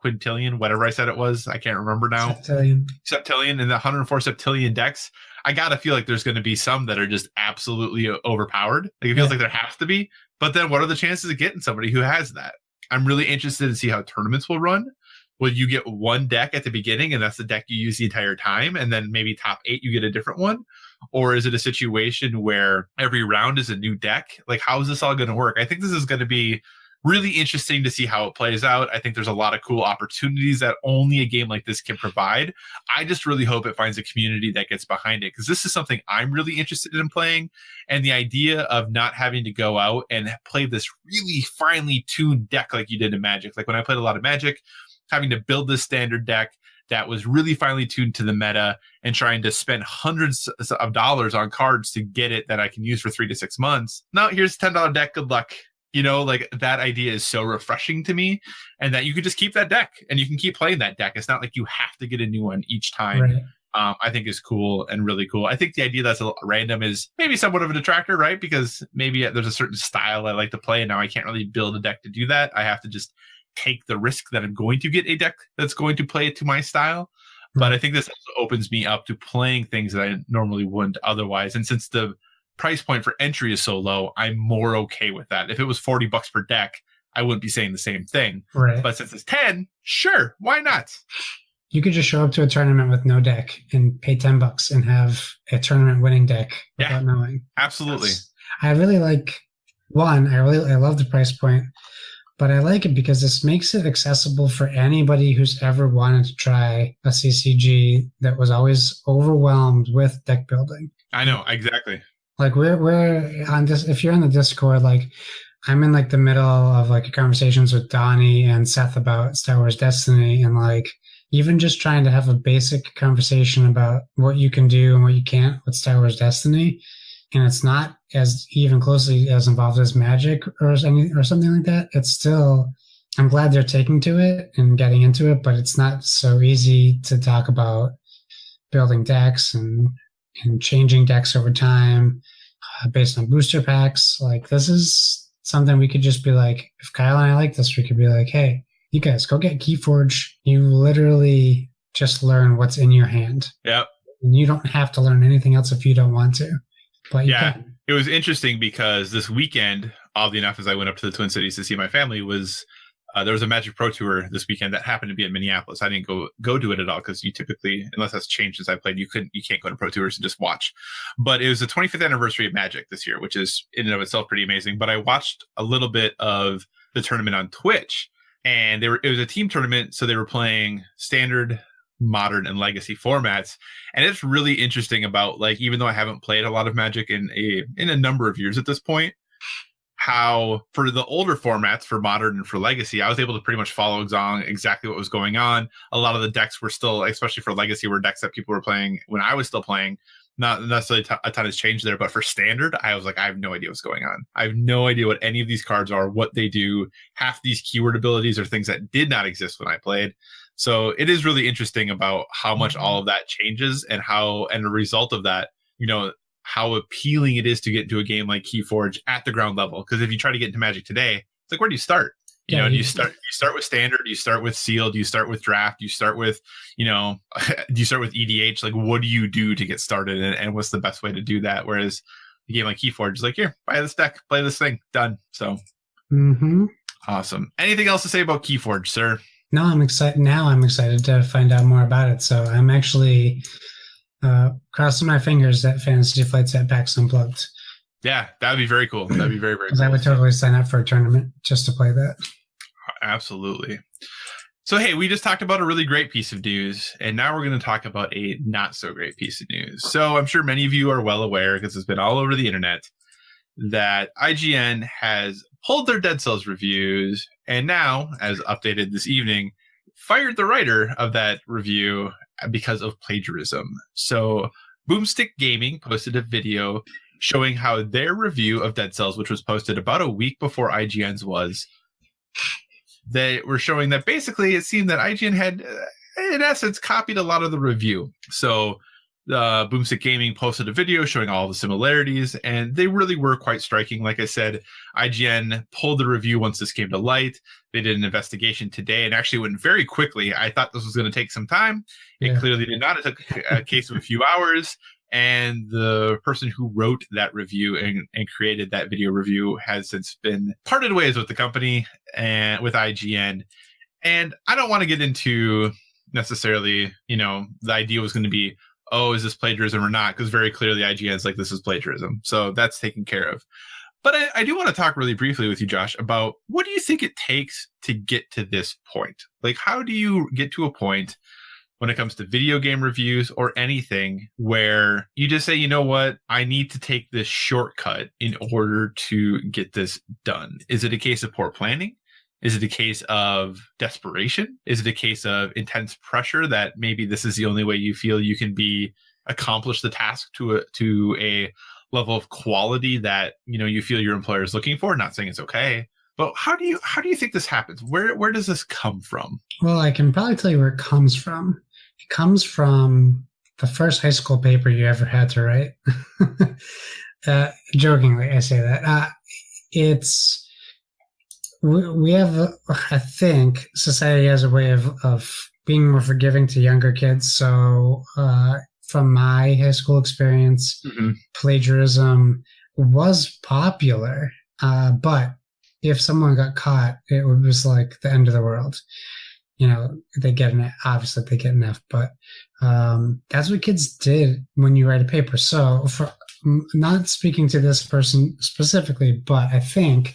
quintillion, whatever I said it was? I can't remember now. Septillion in the 104 septillion decks. I gotta feel like there's going to be some that are just absolutely overpowered. Like, it feels like there has to be. But then what are the chances of getting somebody who has that? I'm really interested to see how tournaments will run. Will you get one deck at the beginning and that's the deck you use the entire time, and then maybe top 8 you get a different one? Or is it a situation where every round is a new deck? Like, how is this all going to work? I think this is going to be really interesting to see how it plays out. I think there's a lot of cool opportunities that only a game like this can provide. I just really hope it finds a community that gets behind it, because this is something I'm really interested in playing. And the idea of not having to go out and play this really finely tuned deck like you did in Magic. Like when I played a lot of Magic, having to build this standard deck that was really finely tuned to the meta and trying to spend hundreds of dollars on cards to get it that I can use for 3 to 6 months. Now here's a $10 deck. Good luck. Like that idea is so refreshing to me, and that you could just keep that deck and you can keep playing that deck. It's not like you have to get a new one each time. Right. I think is cool and really cool. I think the idea that's a little random is maybe somewhat of a detractor, right? Because maybe there's a certain style I like to play, and now I can't really build a deck to do that. I have to just take the risk that I'm going to get a deck that's going to play it to my style. But I think this also opens me up to playing things that I normally wouldn't otherwise. And since the price point for entry is so low, I'm more okay with that. If it was $40 per deck, I wouldn't be saying the same thing. Right. But since it's 10, sure, why not? You could just show up to a tournament with no deck and pay $10 and have a tournament winning deck without knowing. Absolutely. I really like I love the price point, but I like it because this makes it accessible for anybody who's ever wanted to try a CCG that was always overwhelmed with deck building. I know, exactly. Like we're on this. If you're on the Discord, like I'm in like the middle of like conversations with Donnie and Seth about Star Wars Destiny, and like even just trying to have a basic conversation about what you can do and what you can't with Star Wars Destiny, and it's not as even closely as involved as Magic or something like that. It's still, I'm glad they're taking to it and getting into it, but it's not so easy to talk about building decks and changing decks over time based on booster packs. Like this is something we could just be like, if Kyle and I like this, we could be like, hey, you guys go get KeyForge. You literally just learn what's in your hand. Yep. You don't have to learn anything else if you don't want to, but you can. It was interesting because this weekend, oddly enough, as I went up to the Twin Cities to see my family, was there was a Magic Pro Tour this weekend that happened to be in Minneapolis. I didn't go to it at all because you typically, unless that's changed since I played, you can't go to Pro Tours and just watch. But it was the 25th anniversary of Magic this year, which is in and of itself pretty amazing. But I watched a little bit of the tournament on Twitch, and it was a team tournament, so they were playing standard, modern, and legacy formats. And it's really interesting about, like, even though I haven't played a lot of Magic in a number of years at this point, how for the older formats, for modern and for legacy, I was able to pretty much follow exactly what was going on. A lot of the decks were still, especially for legacy, were decks that people were playing when I was still playing. Not necessarily a ton has changed there, but for standard, I was like, I have no idea what's going on. I have no idea what any of these cards are, what they do. Half these keyword abilities are things that did not exist when I played. So it is really interesting about how much all of that changes, and the result of that, how appealing it is to get into a game like KeyForge at the ground level. Because if you try to get into Magic today, it's like, where do you start? Do you start with standard? Do you start with sealed? Do you start with draft? Do you start with, do you start with EDH? Like, what do you do to get started? And what's the best way to do that? Whereas a game like KeyForge is like, here, buy this deck, play this thing, done. So awesome. Anything else to say about KeyForge, sir? No, I'm excited. Now I'm excited to find out more about it. So I'm actually crossing my fingers that Fantasy Flight's at PAX Unplugged. Yeah, that would be very cool. That'd be very, very cool. I would totally sign up for a tournament just to play that. Absolutely. So, hey, we just talked about a really great piece of news, and now we're going to talk about a not so great piece of news. So I'm sure many of you are well aware, because it's been all over the internet, that IGN has pulled their Dead Cells reviews, and now, as updated this evening, fired the writer of that review because of plagiarism. So Boomstick Gaming posted a video showing how their review of Dead Cells, which was posted about a week before IGN's was, they were showing that basically it seemed that IGN had, in essence, copied a lot of the review. So Boomstick Gaming posted a video showing all the similarities, and they really were quite striking. Like I said, IGN pulled the review once this came to light. They did an investigation today and actually went very quickly. I thought this was going to take some time. It clearly did not. It took a case of a few hours. And the person who wrote that review and created that video review has since been parted ways with the company and with IGN. And I don't want to get into necessarily, the idea was going to be, oh, is this plagiarism or not? Because very clearly IGN's like, this is plagiarism. So that's taken care of. But I do want to talk really briefly with you, Josh, about what do you think it takes to get to this point? Like, how do you get to a point when it comes to video game reviews or anything where you just say, you know what, I need to take this shortcut in order to get this done? Is it a case of poor planning? Is it a case of desperation? Is it a case of intense pressure that maybe this is the only way you feel you can accomplish the task to a level of quality that, you know, you feel your employer is looking for? Not saying it's okay, but how do you think this happens? Where does this come from? Well, I can probably tell you where it comes from. It comes from the first high school paper you ever had to write. Jokingly, I say that. We have, I think, society has a way of being more forgiving to younger kids. So, from my high school experience, plagiarism was popular. But if someone got caught, it was like the end of the world. You know, obviously they get an F, but that's what kids did when you write a paper. So, not speaking to this person specifically, but I think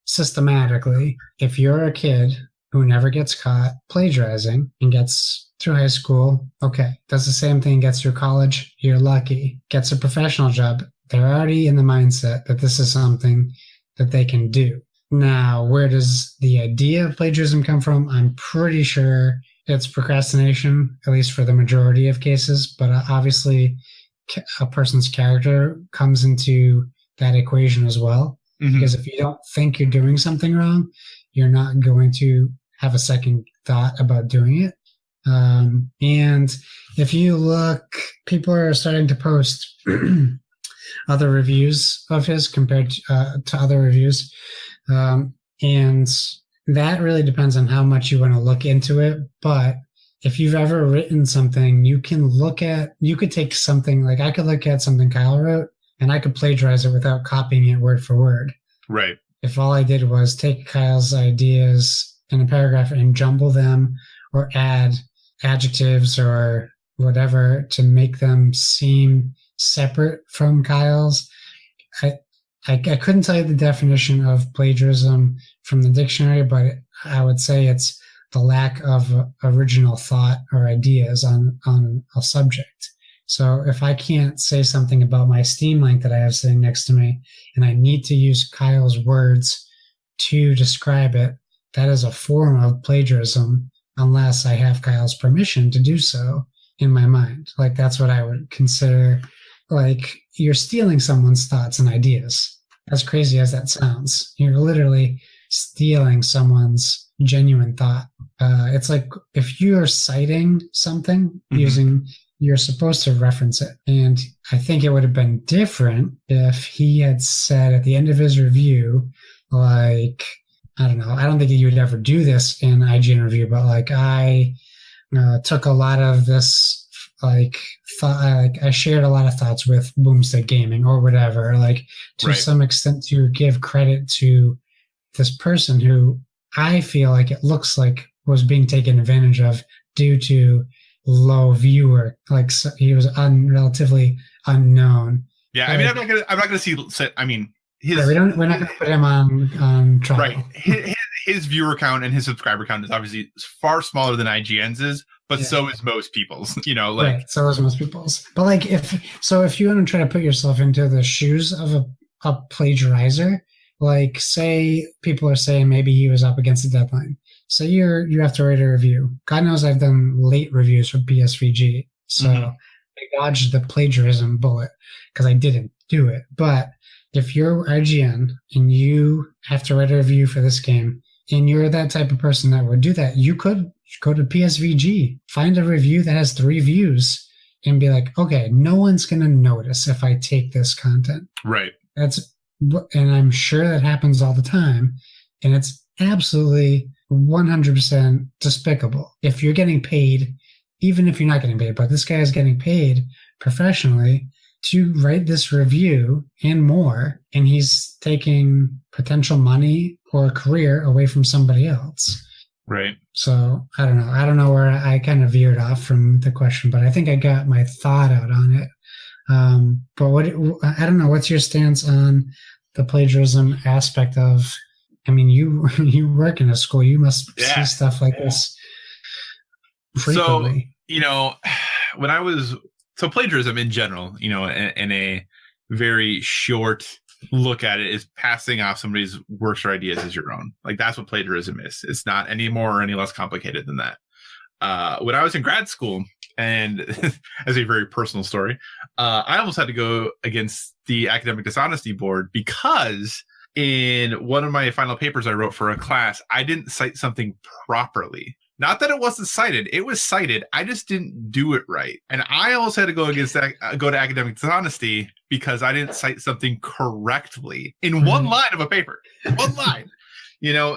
systematically, if you're a kid who never gets caught plagiarizing and gets through high school, okay, does the same thing, gets through college, you're lucky, gets a professional job, they're already in the mindset that this is something that they can do. Now, where does the idea of plagiarism come from? I'm pretty sure it's procrastination, at least for the majority of cases, but obviously a person's character comes into that equation as well. Because if you don't think you're doing something wrong, you're not going to have a second thought about doing it. And if you look, people are starting to post other reviews of his compared to other reviews. And that really depends on how much you want to look into it. But if you've ever written something, you could take something, like I could look at something Kyle wrote and I could plagiarize it without copying it word for word. Right. If all I did was take Kyle's ideas in a paragraph and jumble them or add adjectives or whatever to make them seem separate from Kyle's. I couldn't tell you the definition of plagiarism from the dictionary, but I would say it's the lack of original thought or ideas on a subject. So if I can't say something about my Steam Link that I have sitting next to me and I need to use Kyle's words to describe it, that is a form of plagiarism unless I have Kyle's permission to do so in my mind. Like, that's what I would consider, like, you're stealing someone's thoughts and ideas. As crazy as that sounds, you're literally stealing someone's genuine thought. It's like if you're citing something you're supposed to reference it. And I think it would have been different if he had said at the end of his review, like, I don't know, I don't think you would ever do this in IGN review, but like I took a lot of this, like, I shared a lot of thoughts with Boomstick Gaming or whatever, like to some extent to give credit to this person who I feel like it looks like was being taken advantage of due to low viewer, like, so he was relatively unknown. Yeah, I mean, I'm not gonna see. I mean, we're not gonna put him on trial. Right. His viewer count and his subscriber count is obviously far smaller than IGN's is, but so is most people's. You know, like right. So is most people's. But like, if you want to try to put yourself into the shoes of a plagiarizer, like, say people are saying maybe he was up against a deadline. So you have to write a review. God knows I've done late reviews for PSVG. So I dodged the plagiarism bullet because I didn't do it. But if you're IGN and you have to write a review for this game and you're that type of person that would do that, you could go to PSVG, find a review that has 3 views and be like, okay, no one's going to notice if I take this content. Right. And I'm sure that happens all the time. And it's absolutely 100% despicable. If you're getting paid, even if you're not getting paid, but this guy is getting paid professionally to write this review and more, and he's taking potential money or a career away from somebody else. Right. So I don't know where I kind of veered off from the question, but I think I got my thought out on it. But I don't know, what's your stance on the plagiarism aspect of, I mean, you work in a school, you must see stuff like this frequently. So, when I was, plagiarism in general, in a very short look at it, is passing off somebody's works or ideas as your own. Like, that's what plagiarism is. It's not any more or any less complicated than that. When I was in grad school, and as a very personal story, I almost had to go against the academic dishonesty board because in one of my final papers I wrote for a class, I didn't cite something properly. Not that it wasn't cited, it was cited. I just didn't do it right. And I almost had to go against that, go to academic dishonesty because I didn't cite something correctly in one line of a paper. One line.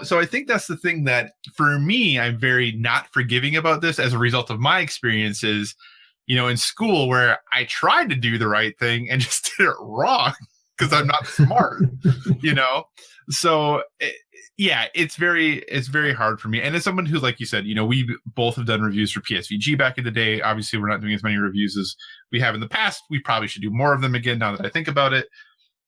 So I think that's the thing that for me, I'm very not forgiving about this as a result of my experiences, in school where I tried to do the right thing and just did it wrong because I'm not smart, So it's very hard for me. And as someone who, like you said, we both have done reviews for PSVG back in the day. Obviously, we're not doing as many reviews as we have in the past. We probably should do more of them again now that I think about it.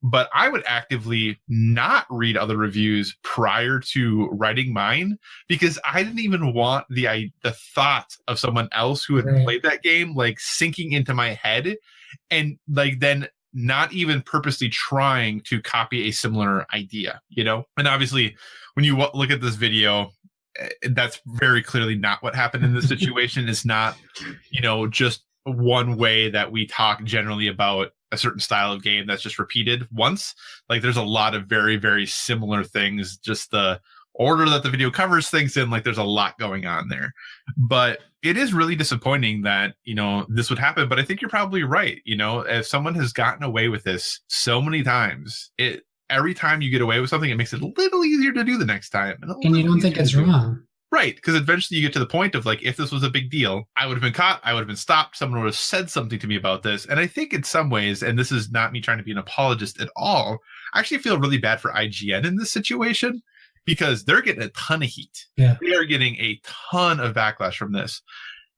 But I would actively not read other reviews prior to writing mine because I didn't even want the thought of someone else who had played that game like sinking into my head, and like then not even purposely trying to copy a similar idea, And obviously, when you look at this video, that's very clearly not what happened in this situation. It's not, just one way that we talk generally about a certain style of game that's just repeated once. Like, there's a lot of very, very similar things. Just the order that the video covers things in, like, there's a lot going on there. But it is really disappointing that, this would happen. But I think you're probably right. If someone has gotten away with this so many times, every time you get away with something, it makes it a little easier to do the next time. And you don't think it's wrong. Right, because eventually you get to the point of like, if this was a big deal, I would have been caught, I would have been stopped, someone would have said something to me about this. And I think in some ways, and this is not me trying to be an apologist at all, I actually feel really bad for IGN in this situation because they're getting a ton of heat. Yeah. They are getting a ton of backlash from this.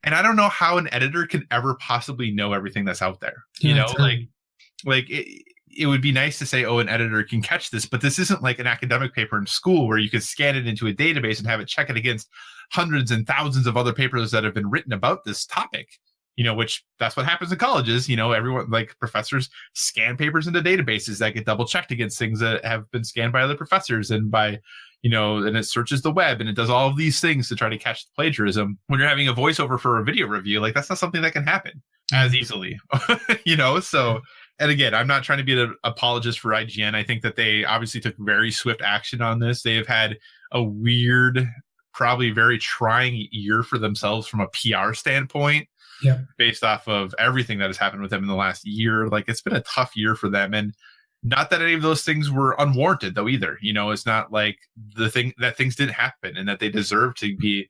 And I don't know how an editor can ever possibly know everything that's out there. It would be nice to say, an editor can catch this, but this isn't like an academic paper in school where you could scan it into a database and have it check it against hundreds and thousands of other papers that have been written about this topic, which that's what happens in colleges. Everyone, like professors, scan papers into databases that get double checked against things that have been scanned by other professors and by, and it searches the web and it does all of these things to try to catch the plagiarism. When you're having a voiceover for a video review, like that's not something that can happen as easily, so. And again, I'm not trying to be an apologist for IGN. I think that they obviously took very swift action on this. They have had a weird, probably very trying year for themselves from a PR standpoint, based off of everything that has happened with them in the last year. Like, it's been a tough year for them. And not that any of those things were unwarranted, though, either. It's not like things didn't happen and that they deserve to be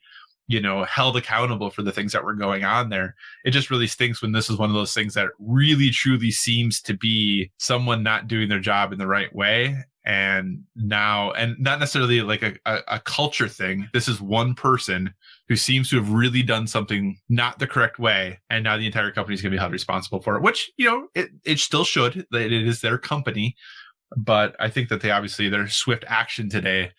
held accountable for the things that were going on there. It just really stinks when this is one of those things that really truly seems to be someone not doing their job in the right way. And not necessarily like a culture thing. This is one person who seems to have really done something not the correct way. And now the entire company is going to be held responsible for it, which, it still should. It is their company. But I think that their swift action today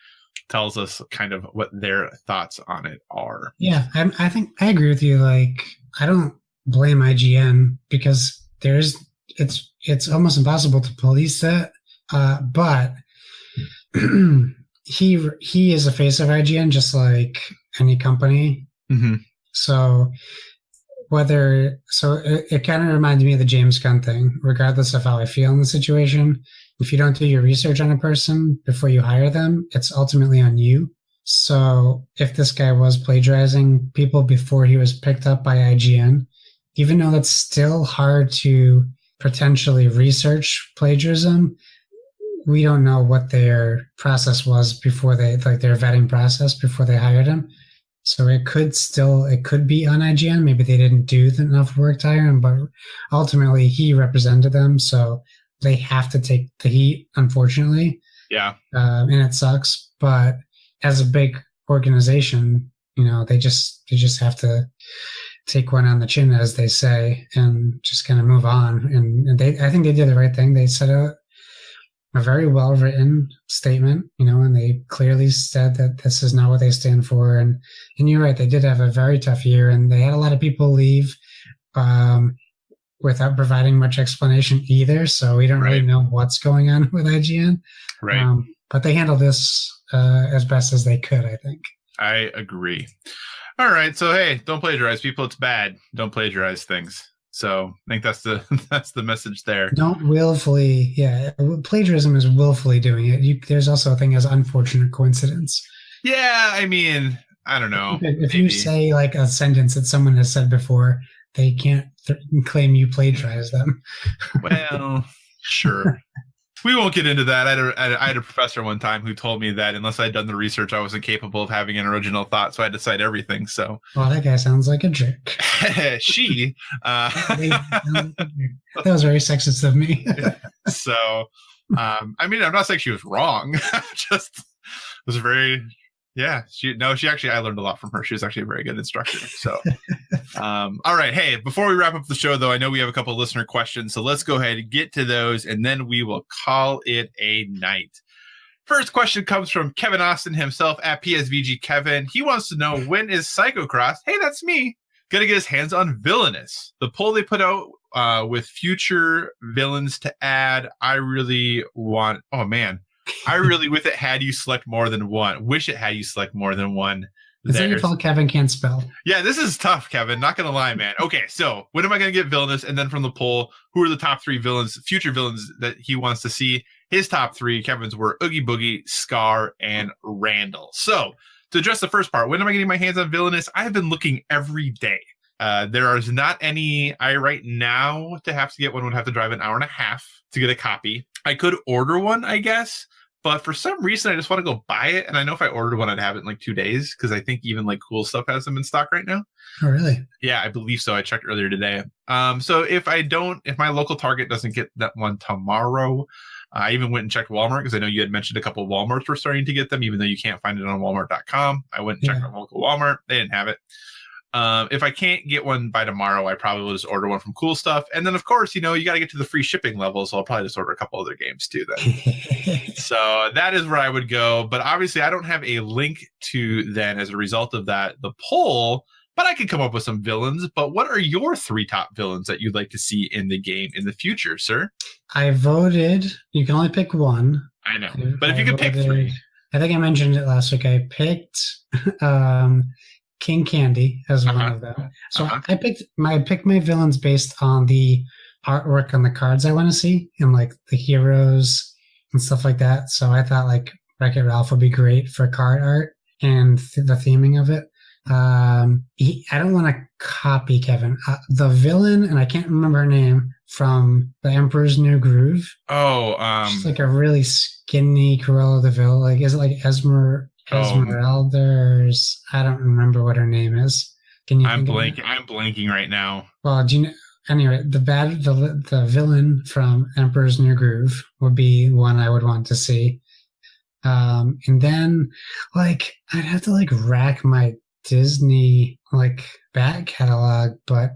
tells us kind of what their thoughts on it are. Yeah, I think I agree with you. Like, I don't blame IGN because it's almost impossible to police that. But he is a face of IGN, just like any company. Mm-hmm. So it kind of reminds me of the James Gunn thing. Regardless of how I feel in the situation, if you don't do your research on a person before you hire them, it's ultimately on you. So if this guy was plagiarizing people before he was picked up by IGN, even though it's still hard to potentially research plagiarism, we don't know what their process was before their vetting process before they hired him. So it could be on IGN. Maybe they didn't do enough work to hire him, but ultimately he represented them. So they have to take the heat, unfortunately. Yeah. And it sucks. But as a big organization, they just have to take one on the chin, as they say, and just kind of move on. And I think they did the right thing. They set out a very well written statement, and they clearly said that this is not what they stand for. And you're right, they did have a very tough year, and they had a lot of people leave without providing much explanation either. So we don't really know what's going on with IGN. Right. But they handled this as best as they could, I think. I agree. All right. So, hey, don't plagiarize people. It's bad. Don't plagiarize things. So I think that's the message there. Don't willfully. Yeah. Plagiarism is willfully doing it. There's also a thing as unfortunate coincidence. Yeah. I mean, I don't know. If you say like a sentence that someone has said before, they can't claim you plagiarized them. Well, sure. We won't get into that. I had a professor one time who told me that unless I'd done the research, I wasn't capable of having an original thought, so I had to cite everything. So, well, that guy sounds like a jerk. She. That was very sexist of me. So, I mean, I'm not saying she was wrong. Just was very. Yeah, she actually, I learned a lot from her. She was actually a very good instructor. So, all right. Hey, before we wrap up the show, though, I know we have a couple of listener questions. So let's go ahead and get to those, and then we will call it a night. First question comes from Kevin Austin himself at PSVG Kevin. He wants to know, when is Psychocross, hey, that's me, going to get his hands on Villainous? The poll they put out with future villains to add, I really want, oh, man. I really with it had you select more than one. Wish it had you select more than one. Is that your fault Kevin can't spell? Yeah, this is tough, Kevin. Not going to lie, man. Okay, so when am I going to get Villainous? And then from the poll, who are the top 3 villains, future villains that he wants to see? His top 3, Kevin's, were Oogie Boogie, Scar, and Randall. So to address the first part, when am I getting my hands on Villainous? I have been looking every day. There is not any right now to have to get one. Would have to drive an hour and a half to get a copy. I could order one, I guess, but for some reason I just want to go buy it. And I know if I ordered one, I'd have it in like 2 days, because I think even like Cool Stuff has them in stock right now. Oh, really? Yeah, I believe so. I checked earlier today. So if my local Target doesn't get that one tomorrow, I even went and checked Walmart, because I know you had mentioned a couple of Walmarts were starting to get them, even though you can't find it on Walmart.com. I went and checked on local Walmart. They didn't have it. If I can't get one by tomorrow, I probably will just order one from Cool Stuff. And then, of course, you got to get to the free shipping level, so I'll probably just order a couple other games too then. So that is where I would go. But obviously, I don't have a link to then, as a result of that, the poll, but I could come up with some villains. But what are your 3 top villains that you'd like to see in the game in the future, sir? I voted. You can only pick one. I know. But if you could pick 3. I think I mentioned it last week. I picked King Candy as one of them. So I picked my villains based on the artwork on the cards I want to see, and like the heroes and stuff like that. So I thought like Wreck-It Ralph would be great for card art and the theming of it. I don't want to copy Kevin. The villain, and I can't remember her name, from The Emperor's New Groove. She's like a really skinny Cruella de Vil. Like, is it like Esmeralda, or I don't remember what her name is. Can you? I'm blanking right now. Well, do you know? Anyway, the villain from Emperor's New Groove would be one I would want to see. And then, like, I'd have to like rack my Disney like back catalog, but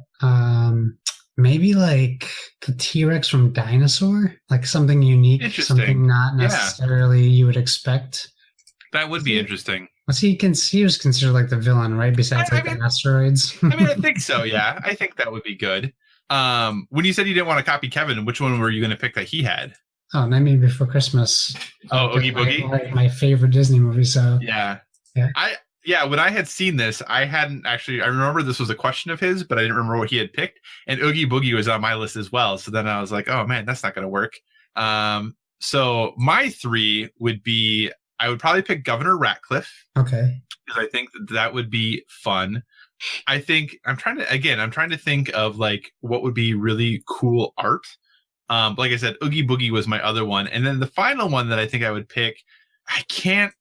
maybe like the T-Rex from Dinosaur, like something unique, something not necessarily you would expect. That would be interesting. Well, he was considered like the villain, right? Besides the asteroids. I mean, I think so. Yeah, I think that would be good. When you said you didn't want to copy Kevin, which one were you going to pick that he had? Oh, Nightmare Before Christmas. Oh, Oogie Boogie. My favorite Disney movie. So yeah. When I had seen this, I hadn't actually. I remember this was a question of his, but I didn't remember what he had picked. And Oogie Boogie was on my list as well. So then I was like, oh man, that's not going to work. So my 3 would be. I would probably pick Governor Ratcliffe. Okay. Because I think that would be fun. I think I'm trying to think of like what would be really cool art. Like I said, Oogie Boogie was my other one. And then the final one that I think I would pick, I can't,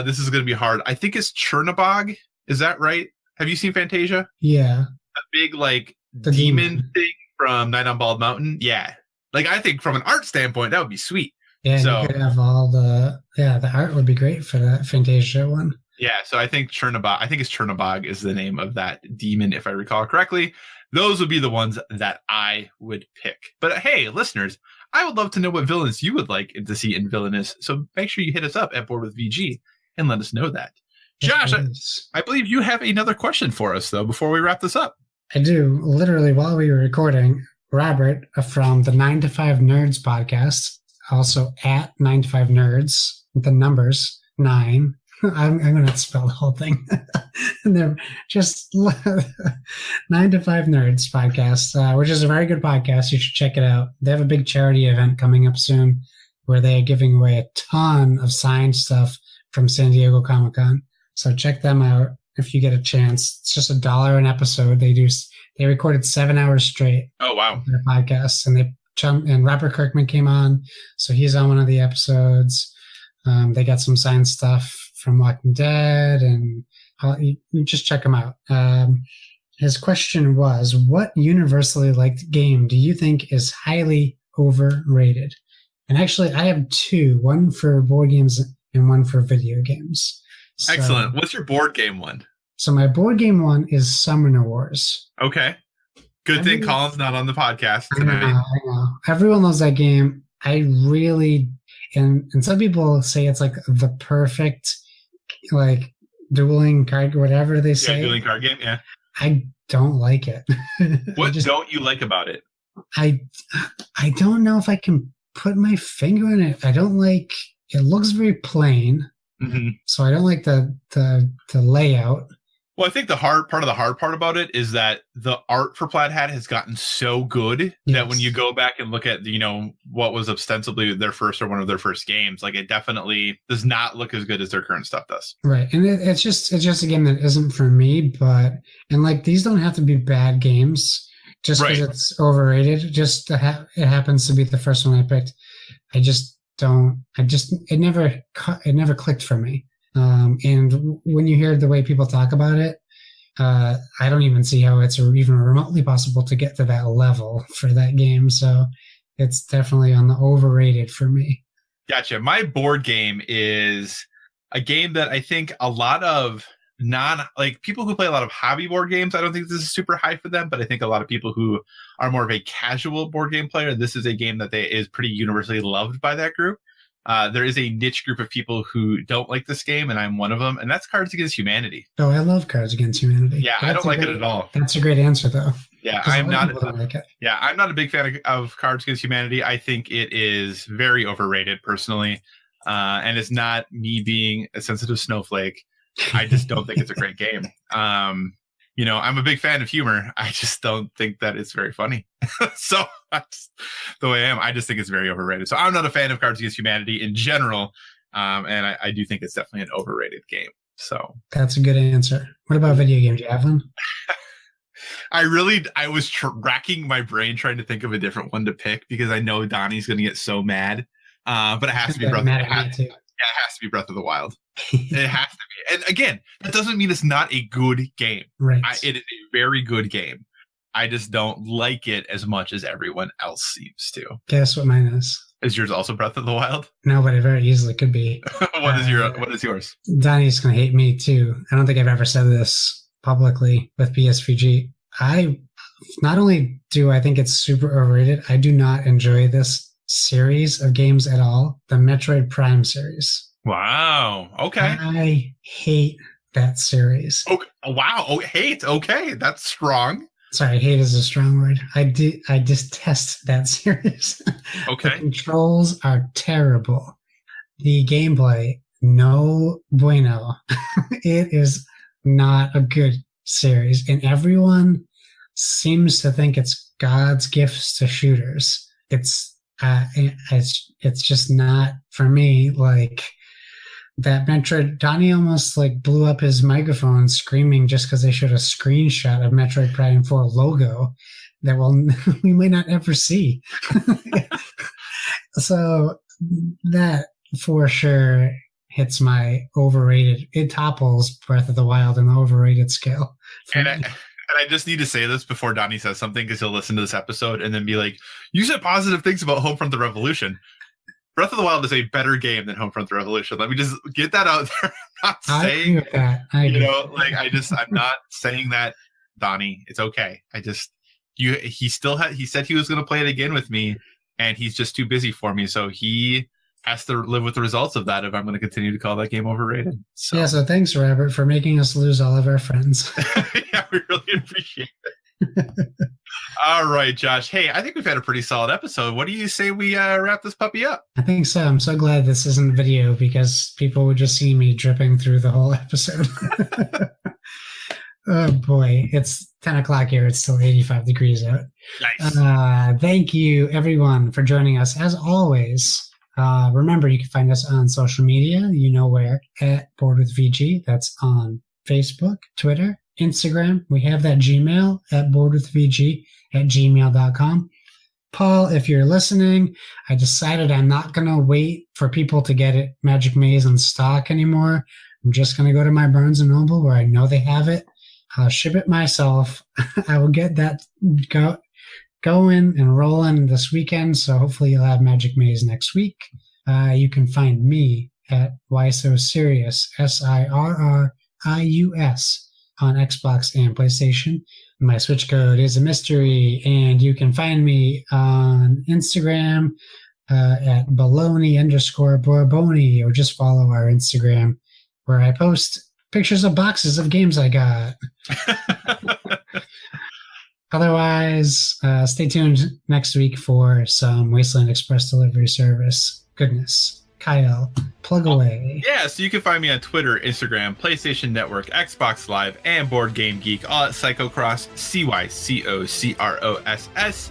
this is going to be hard. I think it's Chernobog. Is that right? Have you seen Fantasia? Yeah. A big like demon thing from Night on Bald Mountain. Yeah. Like I think from an art standpoint, that would be sweet. Yeah, so, you could have all the art would be great for that Fantasia one. Yeah, so I think Chernobog is the name of that demon, if I recall correctly. Those would be the ones that I would pick. But hey, listeners, I would love to know what villains you would like to see in Villainous. So make sure you hit us up at Board with VG and let us know that. Josh, I believe you have another question for us, though, before we wrap this up. I do. Literally, while we were recording, Robert from the 9 to 5 Nerds podcast, also at 9 to 5 Nerds, the numbers 9. I'm going to spell the whole thing. And they're just 9 to 5 Nerds podcast, which is a very good podcast. You should check it out. They have a big charity event coming up soon where they are giving away a ton of signed stuff from San Diego Comic-Con. So check them out if you get a chance. It's just $1 an episode. They recorded 7 hours straight. Oh, wow. Their podcast, and Robert Kirkman came on, so he's on one of the episodes. They got some signed stuff from Walking Dead, and you just check them out. His question was, what universally liked game do you think is highly overrated? And actually, I have two, one for board games and one for video games. So, excellent. What's your board game one? So my board game one is Summoner Wars. Okay. Good thing Colin's not on the podcast tonight. I know. Everyone loves that game. I really, and some people say it's like the perfect, like, dueling card, whatever they say. Yeah, dueling card game, yeah. I don't like it. What don't you like about it? I don't know if I can put my finger on it. I don't like, it looks very plain. Mm-hmm. So I don't like the layout. Well, I think the hard part about it is that the art for Plaid Hat has gotten so good that when you go back and look at, what was ostensibly their first or one of their first games, like, it definitely does not look as good as their current stuff does. Right. And it's just a game that isn't for me, and like, these don't have to be bad games just because it's overrated. Just it happens to be the first one I picked. It never clicked for me. And when you hear the way people talk about it, I don't even see how it's even remotely possible to get to that level for that game. So it's definitely on the overrated for me. Gotcha. My board game is a game that I think a lot of people who play a lot of hobby board games, I don't think this is super high for them, but I think a lot of people who are more of a casual board game player, this is a game that is pretty universally loved by that group. There is a niche group of people who don't like this game, and I'm one of them, and that's Cards Against Humanity. Oh, I love Cards Against Humanity. Yeah, I don't like it at all. That's a great answer, though. Yeah, I'm not a big fan of Cards Against Humanity. I think it is very overrated, personally, and it's not me being a sensitive snowflake. I just don't think it's a great game. I'm a big fan of humor. I just don't think that it's very funny. So that's the way I am. I just think it's very overrated. So I'm not a fan of Cards Against Humanity in general. And I do think it's definitely an overrated game. So that's a good answer. What about video games? Do you have one? I was racking my brain trying to think of a different one to pick because I know Donnie's going to get so mad. But it has to be Breath of the Wild. It has to be. And again, that doesn't mean it's not a good game. Right. It is a very good game. I just don't like it as much as everyone else seems to. Guess what mine is? Is yours also Breath of the Wild? No, but it very easily could be. What is yours? Donnie's going to hate me too. I don't think I've ever said this publicly with PSVG. Not only do I think it's super overrated, I do not enjoy this series of games at all. The Metroid Prime series. Wow. Okay. I hate that series. Okay. Wow. Oh, hate. Okay. That's strong. Sorry, hate is a strong word. I detest that series. Okay. The controls are terrible. The gameplay, no bueno. It is not a good series. And everyone seems to think it's God's gifts to shooters. It's just not for me. Like, that Metroid, Donnie almost like blew up his microphone screaming just because they showed a screenshot of Metroid Prime 4 logo that we might not ever see. So that for sure hits my overrated. It topples Breath of the Wild in the overrated scale. And I just need to say this before Donnie says something, because he'll listen to this episode and then be like, you said positive things about Homefront the Revolution. Breath of the Wild is a better game than Homefront the Revolution. Let me just get that out there. I'm not saying, I'm not saying that, Donnie. It's okay. He said he was going to play it again with me, and he's just too busy for me. So he has to live with the results of that if I'm going to continue to call that game overrated. So. Yeah, so thanks, Robert, for making us lose all of our friends. Yeah, we really appreciate it. All right, Josh. Hey, I think we've had a pretty solid episode. What do you say we wrap this puppy up? I think so. I'm so glad this isn't video because people would just see me dripping through the whole episode. Oh boy, it's 10 o'clock here. It's still 85 degrees out. Nice. Thank you, everyone, for joining us. As always, remember, you can find us on social media. You know where, at Board with VG. That's on Facebook, Twitter, Instagram. We have that Gmail, at boardwithvg@gmail.com. Paul, if you're listening, I decided I'm not going to wait for people to get it Magic Maze in stock anymore. I'm just going to go to my Barnes & Noble where I know they have it. I'll ship it myself. I will get that going and rolling this weekend, so hopefully you'll have Magic Maze next week. You can find me at Why So Serious, SIRRIUS, on Xbox and PlayStation. My Switch code is a mystery, and you can find me on Instagram at baloney_borboni, or just follow our Instagram where I post pictures of boxes of games I got. Otherwise, stay tuned next week for some Wasteland Express delivery service goodness. Kyle, plug away. Yeah, so you can find me on Twitter, Instagram, PlayStation Network, Xbox Live, and Board Game Geek, all at Psychocross, CYCOCROSS.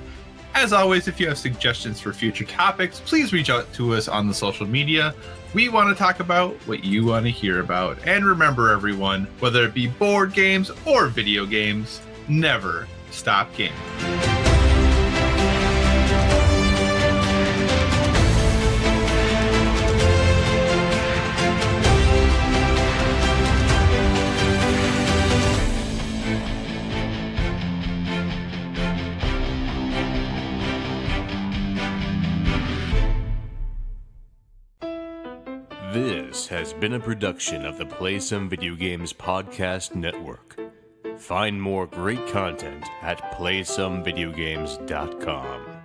As always, if you have suggestions for future topics, please reach out to us on the social media. We want to talk about what you want to hear about. And remember, everyone, whether it be board games or video games, never stop gaming. This has been a production of the Play Some Video Games Podcast Network. Find more great content at playsomevideogames.com.